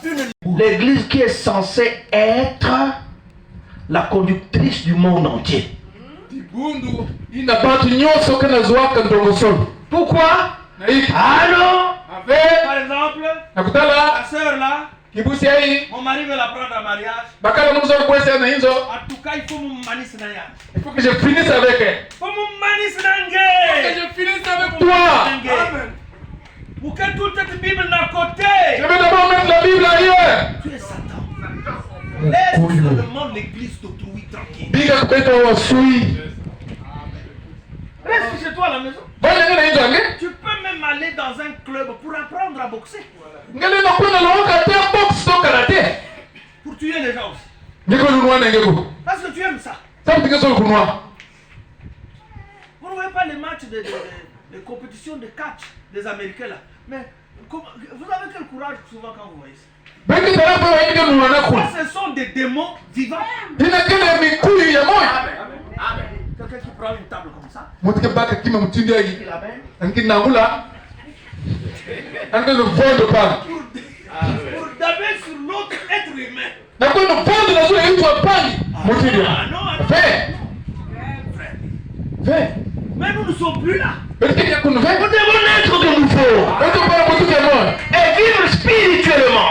une... L'église qui est censée être la conductrice du monde entier. Pourquoi? Alors, par exemple, la sœur là, mon mari veut la prendre en mariage. En tout cas, il faut me manisse. Il faut que je finisse avec elle. Il faut me manisse. Que je finisse avec toi. Pour que toute cette Bible d'un côté. Je vais d'abord mettre la Bible ailleurs. Tu es Satan. Laisse seulement l'église d'autrui tranquille. Reste chez toi à la maison. Tu peux même aller dans un club pour apprendre à boxer. Pour tuer les gens aussi. Parce que tu aimes ça. Vous ne voyez pas les matchs de compétition de catch des Américains là. Mais vous avez quel courage souvent quand vous voyez ça? Ce sont des démons vivants. Amen. Quelqu'un qui prend une table comme ça. Il pour damer sur l'autre être humain. Mais nous ne sommes plus là. Nous devons être de nouveau et vivre spirituellement.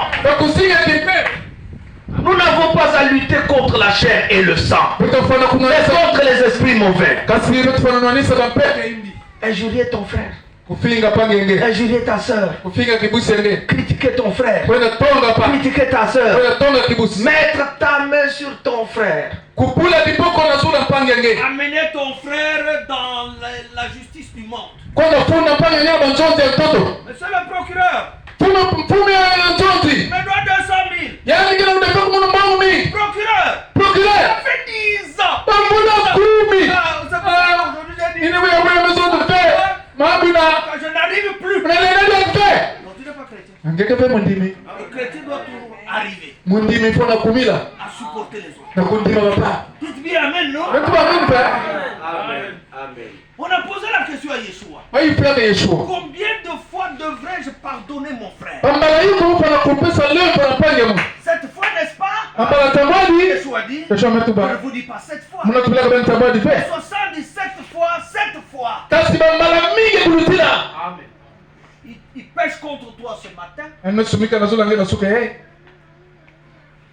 Nous n'avons pas à lutter contre la chair et le sang, mais contre les esprits mauvais. Injurier ton frère. Injurier ta soeur. Critiquer ton frère. Critiquer ta soeur. Mettre ta main sur ton frère. Amener ton frère dans la justice du monde. Monsieur le procureur. Me doit 200 000. Procureur. Ça fait 10 ans. Je n'arrive plus. Donc tu n'es pas chrétien. Le chrétien doit toujours arriver à supporter les autres. Dites bien amen, non? Amen. On a posé la question à Yeshua. Combien de fois devrais-je pardonner mon frère? Cette fois, n'est-ce pas? Yeshua dit, je ne vous dis pas 7 fois. 77 fois, 7 fois. Amen. Il pêche contre toi ce matin.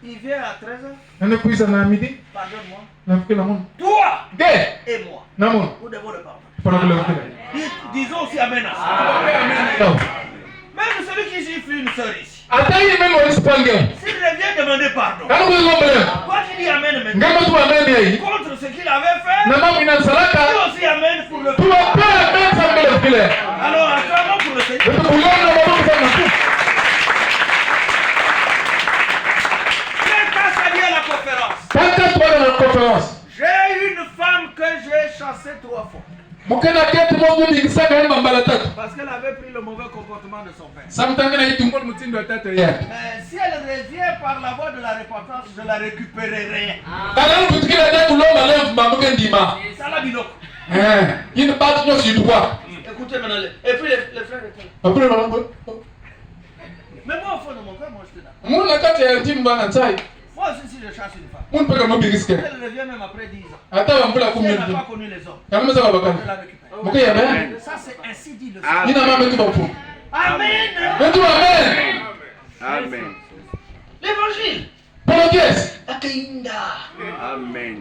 Il vient à 13h. Pardonne-moi. Toi et moi. Nous devons le pardonner. Disons aussi amen à ça. Même celui qui gifle une sœur ici. S'il revient demander pardon. Toi qui dis amen maintenant. Contre ce qu'il avait fait. Dis aussi amen pour le faire. Alors acclamons pour le Seigneur. La conférence. J'ai une femme que j'ai chassée 3 fois. Parce qu'elle avait pris le mauvais comportement de son père. Mais si elle revient par la voie de la repentance, je la récupérerai. Ça la binocle. Écoutez maintenant. Et puis les frères étaient là. Mais moi, au fond de mon cœur, moi je suis là. Moi aussi, si je chasse une femme, elle revient même après 10 ans. Si elle n'a pas connu les hommes, je la récupère. Ça, c'est ainsi dit le Seigneur. Amen. Amen. L'évangile. Amen.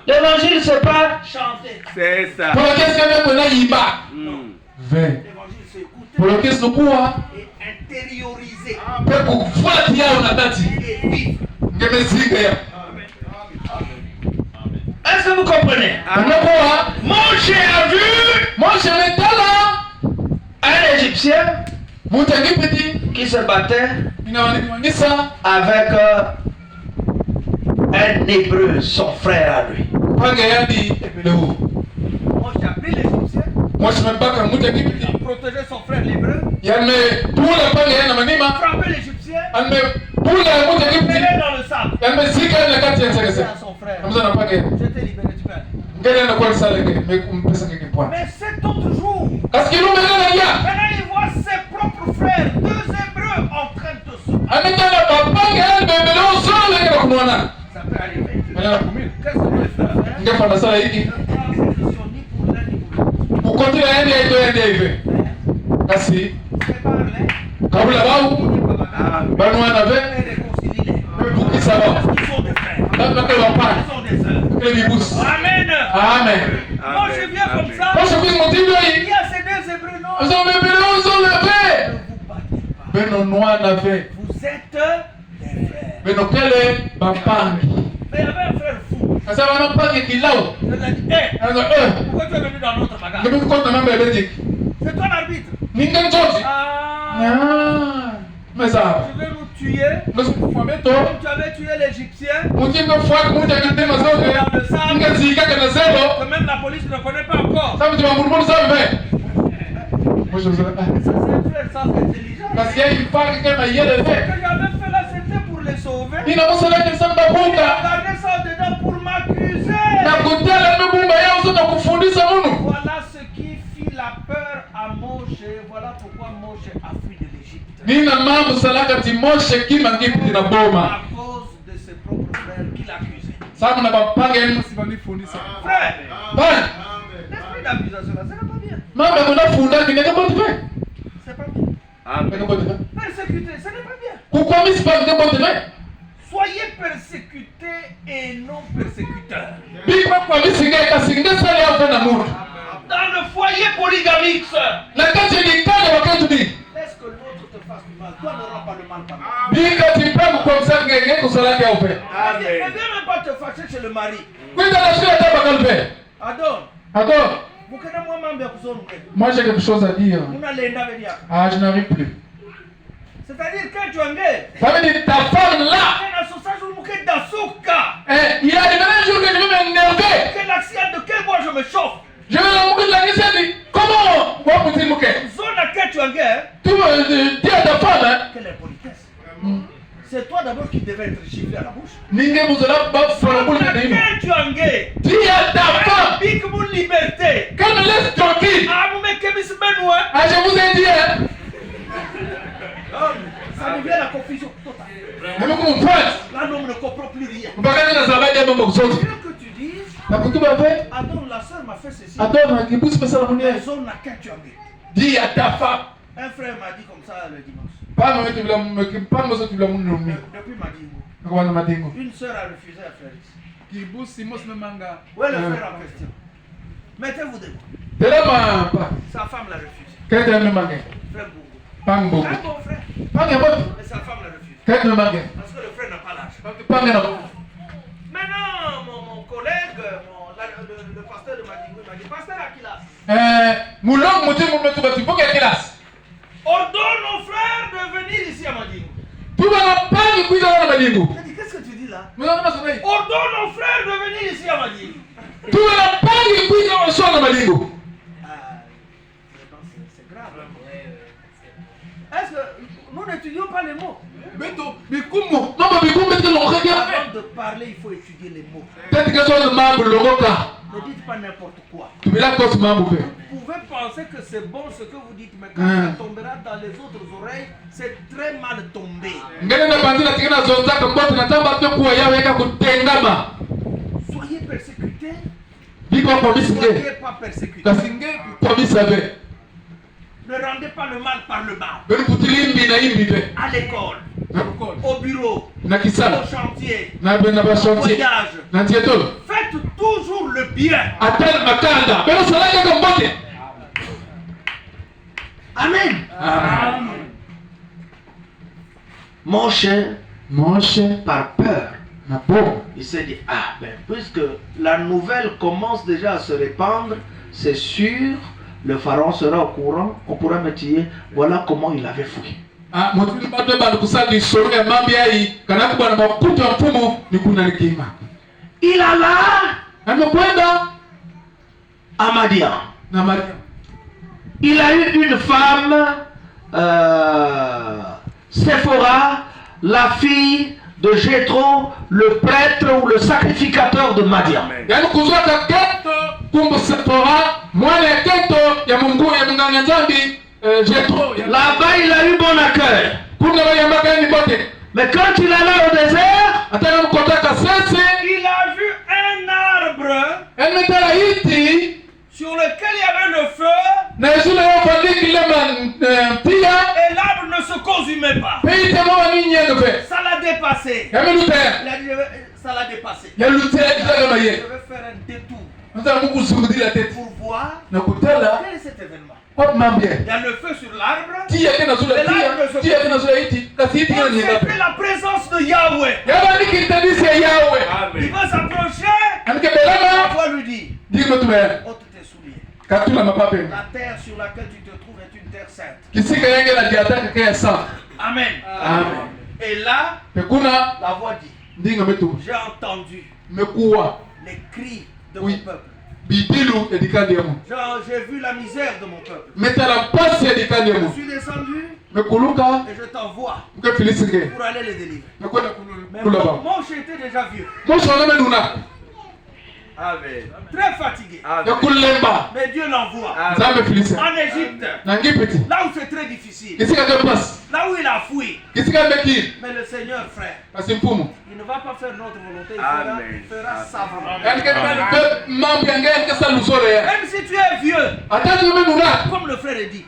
L'évangile, c'est pas chanter. C'est ça. L'évangile, c'est écouter et intérioriser et vivre. Est-ce que vous comprenez? Moshe a vu un Égyptien qui se battait avec un Hébreu, son frère à lui. Moshe a pris l'Égyptien, protéger son frère l'Hébreu, frapper l'Égyptien, mettre dans le sable. À son frère, j'étais libéré, tu peux aller. Mais cet autre jour, maintenant il voit ses propres frères, 2 Hébreux en train de se battre. Ça peut arriver. Qu'est-ce que vous voulez faire? Ne prends position ni pour l'un ni pour Amen. Moi je viens comme ça. Il y a ces 2 Hébreux noirs. Ne vous battez pas. Vous êtes des frères. Mais il y avait un frère fou. Je lui ai dit, pourquoi tu es venu dans notre bagarre? C'est toi l'arbitre. Je vais nous tuer. Comme tu avais tué l'Égyptien. Dans le sable. Que même la police ne connaît pas encore. Ça c'est un frère sans intelligence. Ce que j'avais fait là, c'était pour les sauver. Il a gardé ça dedans pour m'accuser. Voilà ce qui fit la peur à Moshe. Voilà pourquoi Moshe a fui de l'Égypte. À cause de ses propres frères qu'il accusait. Frère, l'esprit d'accusation là, ce n'est pas bien. C'est pas bien. Persécuter, ce n'est pas bien. Soyez persécutés et non persécuteurs. dans le foyer polygamique, sœur. Na kati ya kikao wakati ni. Laisse que l'autre te fasse du mal. Toi ne rends pas le mal par moi. Bika tipangu kwa msanga ngeke kusalaki au pe. Ne viens même pas te fâcher chez le mari. Kwenda na shida taba kalpe. Adon. Mukena mwa mambo ya kuzonu mke. Moi j'ai quelque chose à dire. Unalenda vedia. Ah, je n'arrive plus. C'est-à-dire quand tu engueules. Ça veut dire ta femme là. Il a arrivé un jour que je vais m'énerver. Quel accident de quel bois je me chauffe. Je vais la mourir de la guisette. Comment? Moi, petit mouquet. Zone à laquelle tu engueules. Tu me dis à ta femme, hein? Quelle impolitesse. C'est toi d'abord qui devais être giflé à la bouche. Ninguém vous a pas fait le boulot de laquelle tu engueules. Dis à ta femme. Pique mon liberté. Quand me laisse tranquille. Ah, vous mettez mes semaines, ouais. Ah, je vous ai dit, hein? Ça devient la confusion totale. Là, l'homme ne comprend plus rien. Ce que tu dises, Adon, la soeur m'a fait ceci. La zone à laquelle tu as mis. Dis à ta femme. Un frère m'a dit comme ça le dimanche. Depuis Madingo. Une soeur a refusé à faire ici. Où est le frère en question? Mettez-vous debout. Sa femme l'a refusé. Frère Bourgo. Un bon frère. Mais sa femme l'a refusé. Parce que le frère n'a pas l'âge. Maintenant, mon collègue, le pasteur de Madingo, il m'a dit, pasteur Akilas, ordonne aux frères de venir ici à Madingo. J'ai dit, qu'est-ce que tu dis là? Ordonne aux frères de venir ici à Madingo. C'est grave. Est-ce que nous n'étudions pas les mots? Avant de parler, il faut étudier les mots. Ne dites pas n'importe quoi. Vous pouvez penser que c'est bon ce que vous dites, mais quand ça tombera dans les autres oreilles, c'est très mal tombé. Soyez persécutés. Ne soyez pas persécutés. Ne rendez pas le mal par le mal. À l'école, au bureau, au chantier, au voyage. Faites toujours le bien. Amen. Amen. Mon cher, par peur, il s'est dit, ah ben puisque la nouvelle commence déjà à se répandre, c'est sûr, le pharaon sera au courant, on pourra me tuer. Voilà comment il avait fui. Il alla à Madian. Il a eu une femme, Séphora, la fille de Jéthro, le prêtre ou le sacrificateur de Madian. Là-bas, il a eu bon accueil. Mais quand il allait au désert, il a vu un arbre sur lequel il y avait le feu, et l'arbre ne se consumait pas. Ça l'a dépassé. Ça l'a dépassé. Je vais faire un détour pour voir quel est cet événement. Il y a le feu sur l'arbre. Et l'arbre c'est la présence de Yahweh. Il va s'approcher. La voix lui dit, ôte tes souliers. La terre sur laquelle tu te trouves est une terre sainte. Amen. Et là, la voix dit, j'ai entendu les cris de mon peuple. J'ai vu la misère de mon peuple. Je suis descendu et je t'envoie pour aller les délivrer. Mais mon chien était déjà vieux. Amen. Très fatigué. Amen. Mais Dieu l'envoie en Égypte, là où c'est très difficile, là où il a fui. Mais le Seigneur, frère, il ne va pas faire notre volonté, il fera sa volonté. Même si tu es vieux, comme le frère a dit,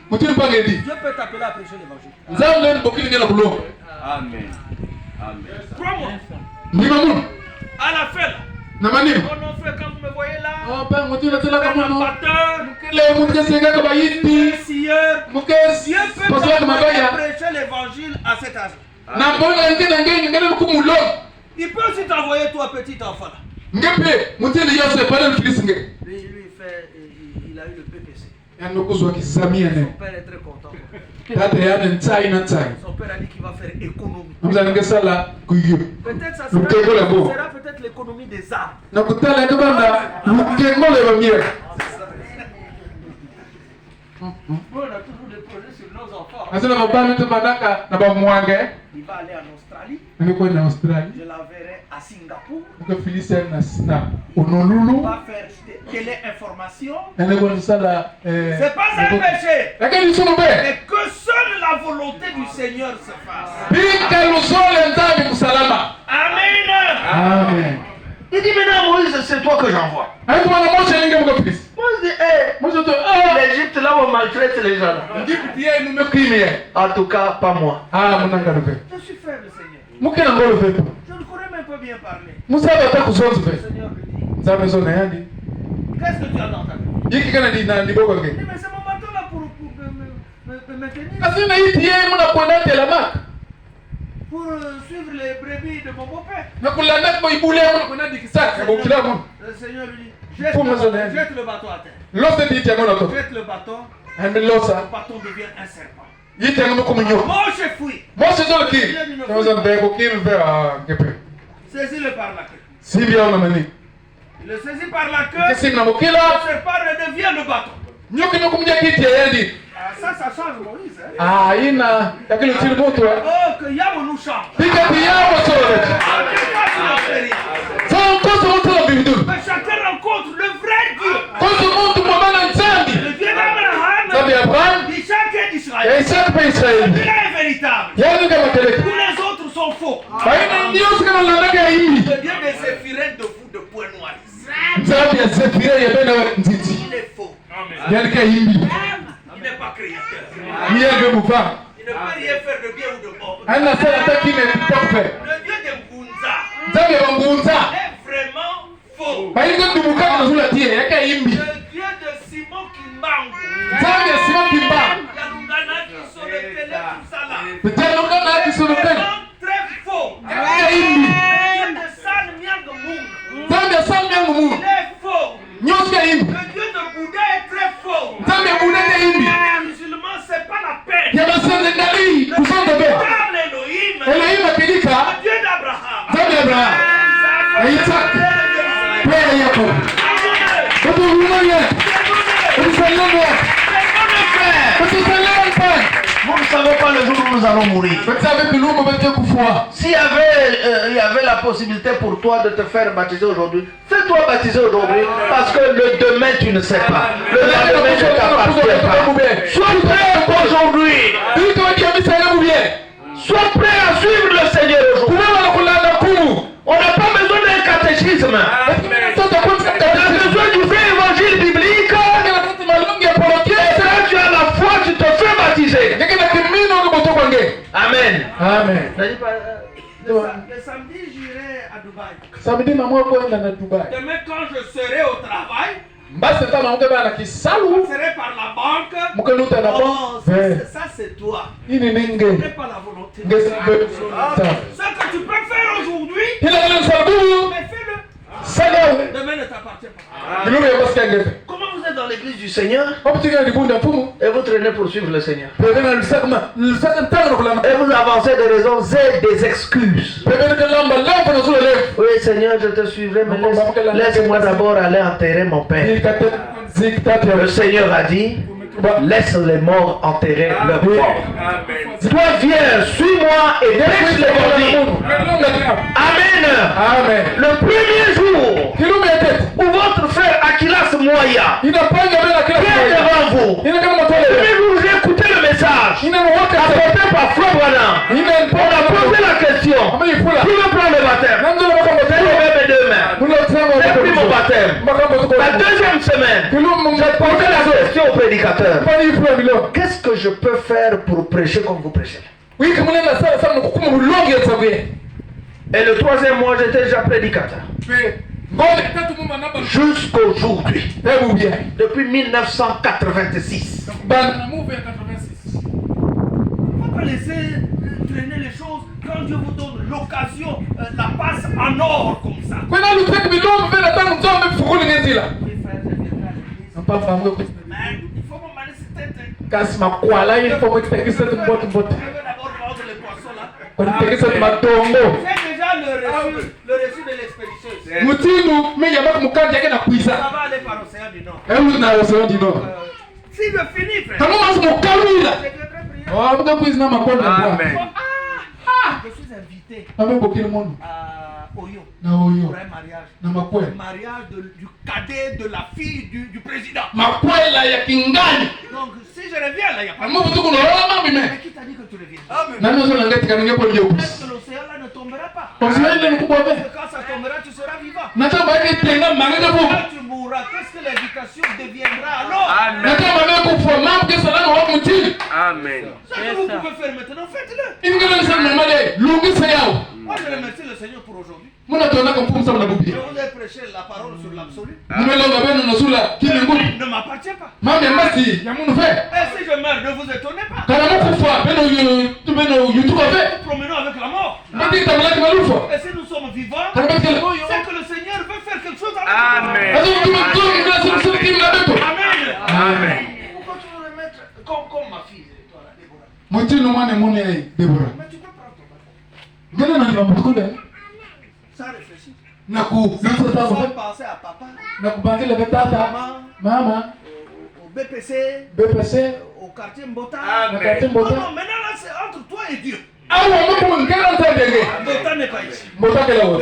Dieu peut t'appeler à prêcher l'évangile. Amen. Amen. 3 mois. À la fin, Na manini? Oh non, frère, quand vous me voyez là, Oh, ben, on dit la tela comme non. amateur, Le monde qui s'est gagné yindi. scieur, Mukes. Dieu peut Parce que t'envoyer mabaya. prêcher l'évangile à cet âge. Na mbona ngene ngene kumulong. Il peut aussi t'envoyer toi, petit enfant là. Ngepe, mutende yaso epana mfilisenge. Lui, il a eu le PPC. Yanokuzwa kizamia ne. Son père est très content. Tata yana ntsai na ntsai. Son père a dit qu'il va faire économie. Mzana ngesala kuyo. Peut-être ça Lukengo la bo. sera peut-être l'économie des arts. Na kutala kabanda lukengo le bamire. Bon, on a toujours des projets sur nos enfants. Asana mabana tubandaka na bamwange. Il va aller en Australie. Ngeko na Australie. Je la verrai à Singapour. Muka Philisien na On Honolulu. va faire télé-information. Ngeko nsala C'est pas un péché. Lakini somo be. Mais que seule la volonté du Seigneur se fasse. Bika lusole nzambi kusalama. Amen. Amen. Il dit maintenant, Moïse, c'est toi que j'envoie. Hapo mwana mmoja ninge muka Philisien. Moïse dit, hé, Moja to ah. l'Égypte là où on maltraite les gens. Ngipiti yeye mumekimia. En tout cas, pas moi. Ah munanga lobe. Je suis faible, Seigneur. Mukena ngolo vepo. Je ne pourrais même pas bien parler. Musaba atakuzonza Le be. Seigneur lui dit, Nzambe zona yandi. qu'est-ce que tu as dans ta vie? Yiki kana na ndiboko Il ke. dit, mais c'est mon bateau là pour me maintenir. Asina iti yeye muna kwenda telama. Pour suivre les brebis de mon beau-père. Na kulanda ko ibule muna kwenda dikisaka ko kila mo. Le Seigneur lui dit, Pour me donner. jette le bateau à terre. Lote di tiamo to. Jette le bateau, Ame le losa. bâton devient un serpent. Yiti ngo ko munyo. Moshe fuit. Mose zolo ki. Naza be ko ki be a kepe. Saisis-le par la queue. Sibia ona mani. Il le saisit par la queue. Kesi na mokila. Le serpent redevient le bâton. Nyoki no kumja kiti yandi. Ah, ça change Moïse. Hein? Ah ina yakilo tili moto. Oh, que Yahweh nous change. Pika tiamo solo. Son koso moto bibidu. Mais chacun rencontre le vrai Dieu. Koso moto mabana nzambi. Le Dieu d'Abraham, Nzambi Abraham. d'Isaac et Ya d'Israël. Isaac pa Israeli. Celui-là est véritable. Yani kama teleka. Tous les autres sont faux. Baina ndio sikana landaka hii. Le Dieu des séphirènes de vous de points noirs. Nzambi ya Zefira ya bena nziti. Il est faux. Yani ka himbi. Il n'est pas créateur. Yeye mufa. Il ne peut rien faire de bien ou de bon. Ana sala taki ne tokfe. Le Dieu de Ngunza Nzambi ya ngunza. est vraiment faux. Baina ndumuka na zula tie yaka himbi. Le Dieu de Simon Kimbangu. Nzambi ya Simon Kimba. Yalungana qui sont le télé, tout ça là. Tutaluka na kisolopeni. Vraiment très faux. Yaka himbi. Le Dieu de San Myang Mung. Nzambi ya Samu yangu Il mu. est faux. Nyoka himbi. Le Dieu de Bouddha est très faux. Nzambi ya Budaka himbi. Les musulmans, c'est pas la peine. Ya basende ndali kusonga be. Véritable Elohim. Elohim akilika. Le Dieu d'Abraham. Nzambi ya Abraham. Ya Isaac. Pea yako. Watu umoja. Usalama. Usalama pana. Vous ne savez pas le jour où nous allons mourir. Mtabe kilumba bete kufua. S'il y avait la possibilité pour toi de te faire baptiser aujourd'hui, fais-toi baptiser aujourd'hui parce que le demain tu ne sais pas. Le lendemain ne t'appartient pas. Sois prêt aujourd'hui. Sois prêt à suivre le Seigneur aujourd'hui. On n'a pas besoin d'un catéchisme. On a besoin du vrai évangile biblique. Et là tu as la foi, tu te fais baptiser. Amen. Amen. Le samedi, j'irai à Dubaï. Samedi maman kwenda na Dubai. Demain, quand je serai au travail, Mbasi tama ungeba na je kisalu. serai par la banque. Mukanuta na Oh, banque. ça c'est toi. Ini Ce ninge. n'est pas la volonté. Ngesi be. Ce que tu peux faire aujourd'hui, Ila kana sabu. mais fais-le. Saga. Demain ne t'appartient pas. Kilume ya basi ngete. Comment vous êtes dans l'église du Seigneur Optika ni bunda fumu. et vous traînez pour suivre le Seigneur? Pegana lusakma. Lusaka ntanga kulana. Et vous avancez des raisons et des excuses. Pegana kalamba lamba na zule leo. Oui, Seigneur, je te suivrai, mais laisse-moi d'abord aller enterrer mon père. Ikate ziktate Le Seigneur a dit, laisse les morts enterrer leurs morts. Toi, viens, suis-moi et prêche l'évangile. Amen. Amen. Le premier jour Kilume ya tete. où votre frère Akilas Moya Inapanga bila kila vient mmoja. devant vous, Ina kama le matole. premier jour j'ai écouté le message Ina wote apporté par Flo Branham. Ina On a posé la question, Kama ifula. qui veut prendre le baptême? Nanzo baka J'ai matole. levé mes deux mains. Mula tsama J'ai pris mon baptême. La deuxième semaine, j'ai posé la question au prédicateur. Pani ifula bilo. Qu'est-ce que je peux faire pour prêcher comme vous prêchez? Oui, kama nenda sana sana kukuma mulongi ya tsabuye. Et le troisième mois, j'étais déjà prédicateur. Pe jusqu'aujourd'hui. Depuis 1986. On ne va pas laisser traîner les choses. Quand Dieu vous donne l'occasion, la passe en or comme ça. Mais il faut me manier cette tête. Je veux d'abord vendre les poissons là. J'ai déjà le reçu de l'expédition. Ça va aller par l'océan du Nord. Si je finis, frère. Je suis invité à Oyo pour un mariage. Le mariage du cadet de la fille du président. Donc si je reviens là, il n'y a pas de mais qui t'a dit que tu reviens? Est-ce que l'océan là ne tombera pas? Quand ça tombera, tu seras vivant. Quand tu mourras, qu'est-ce que l'éducation deviendra alors? Amen. Ce que vous pouvez faire maintenant, faites-le. Moi je remercie le Seigneur pour aujourd'hui. Je vous ai prêché la parole sur l'absolu. Ne m'appartient pas. Et si je meurs, ne vous étonnez pas. Nous promenons avec la mort. Et si nous sommes vivants, c'est que le Seigneur veut faire quelque chose avec nous. Amen. Amen. Pourquoi tu veux le mettre comme ma fille, toi là, Déborah? Mais tu peux prendre ton bâton. Sans réfléchir. Sans penser à papa, maman, au BPC, au quartier Mbota. Non, maintenant là c'est entre toi et Dieu. Mbota n'est pas ici. Le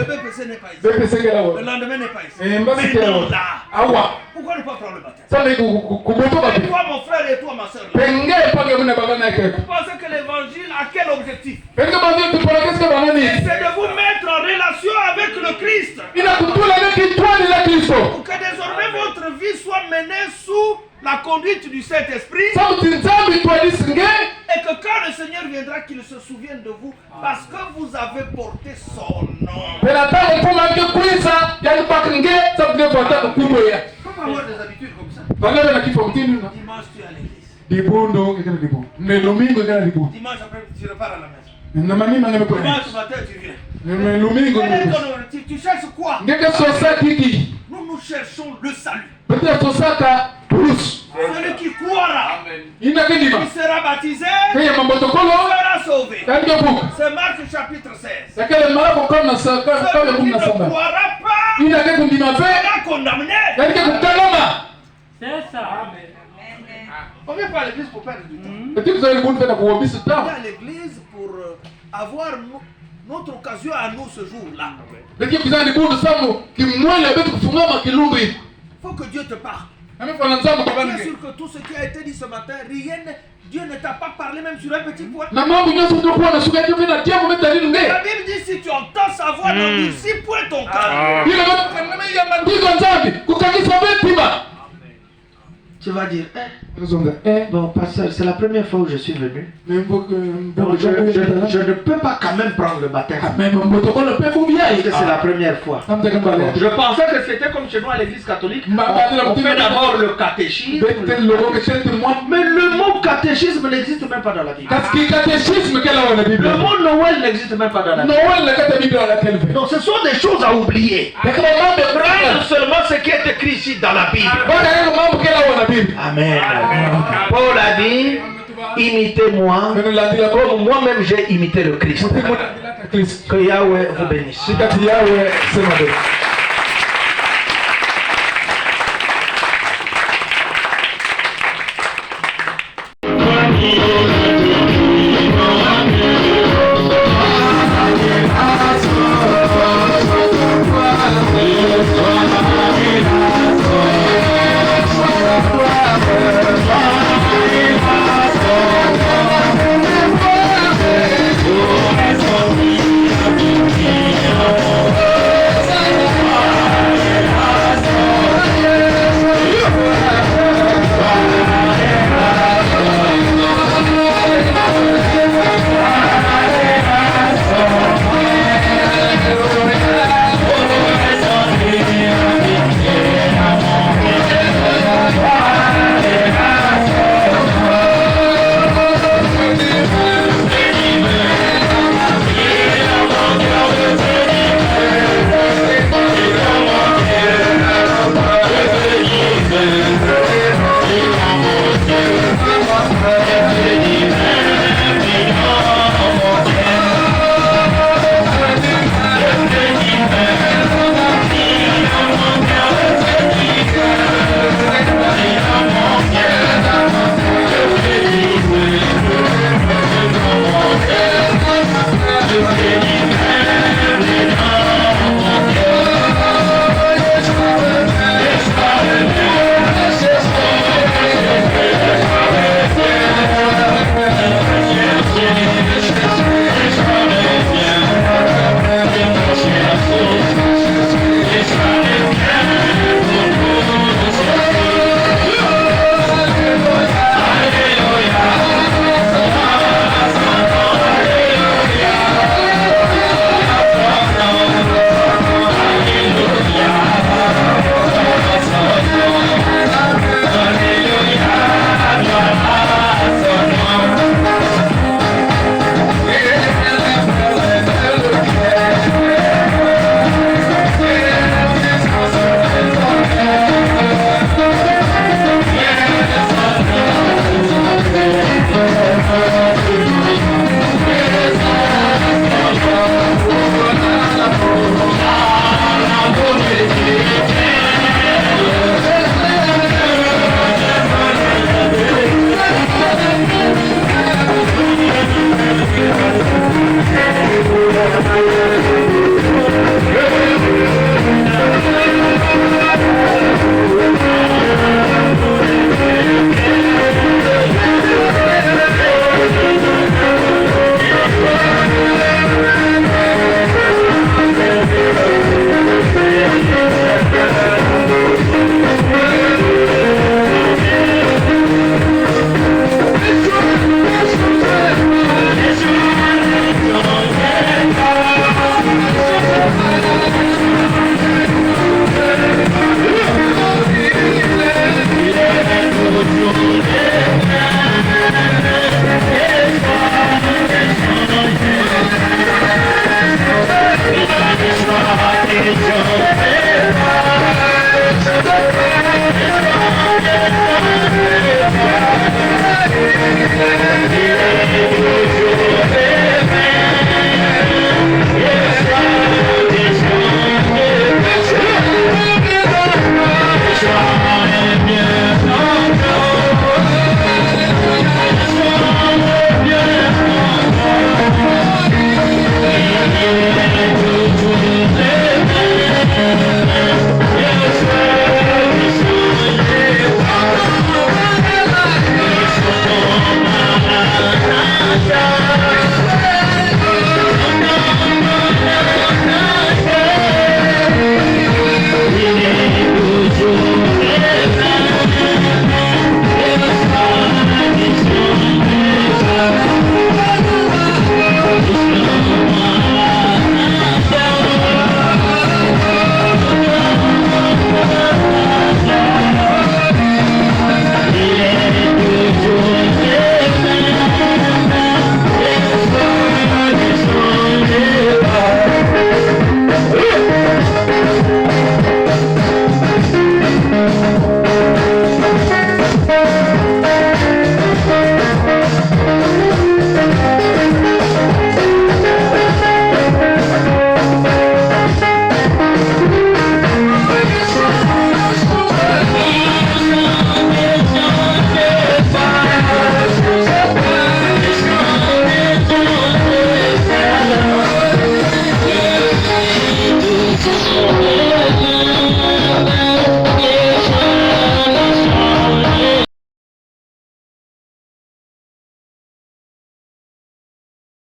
BPC n'est pas ici. Le lendemain n'est pas ici. Maintenant là. Pourquoi ne pas prendre le baptême? Et toi mon frère et toi ma soeur là. Vous pensez que l'évangile a quel objectif? C'est de vous mettre en relation avec le Christ. Pour que désormais votre vie soit menée sous la conduite du Saint-Esprit. Et que quand le Seigneur viendra, qu'il se souvienne de vous. Parce que vous avez porté son nom. Il ne faut pas avoir des habitudes comme ça. Dimanche tu es à l'église. Dimanche après tu repars à la maison. Dimanche matin tu viens. Tu cherches quoi? Nous cherchons le salut. Celui qui croira, il sera baptisé, il sera sauvé. C'est Marc chapitre 16. Celui qui ne croira pas, il sera condamné. C'est ça. On ne vient pas à l'église pour perdre du temps. On vient à l'église pour avoir notre occasion à nous ce jour-là. Il faut que Dieu te parle. Bien sûr que tout ce qui a été dit ce matin, Dieu ne t'a pas parlé même sur un petit point. La Bible dit si tu entends sa voix, n'endurcis point ton cœur. Tu vas dire, bon, pasteur, c'est la première fois où je suis venu. Donc, je ne peux pas quand même prendre le baptême. Parce que c'est la première fois. Je pensais que c'était comme chez nous à l'église catholique. On fait d'abord le catéchisme. Mais le mot catéchisme n'existe même pas dans la Bible. Le mot Noël n'existe même pas dans la Bible. Donc ce sont des choses à oublier. Prendre seulement ce qui est écrit ici dans la Bible. Amen. Paul a dit, imitez-moi comme moi-même j'ai imité le Christ. Que Yahweh vous bénisse.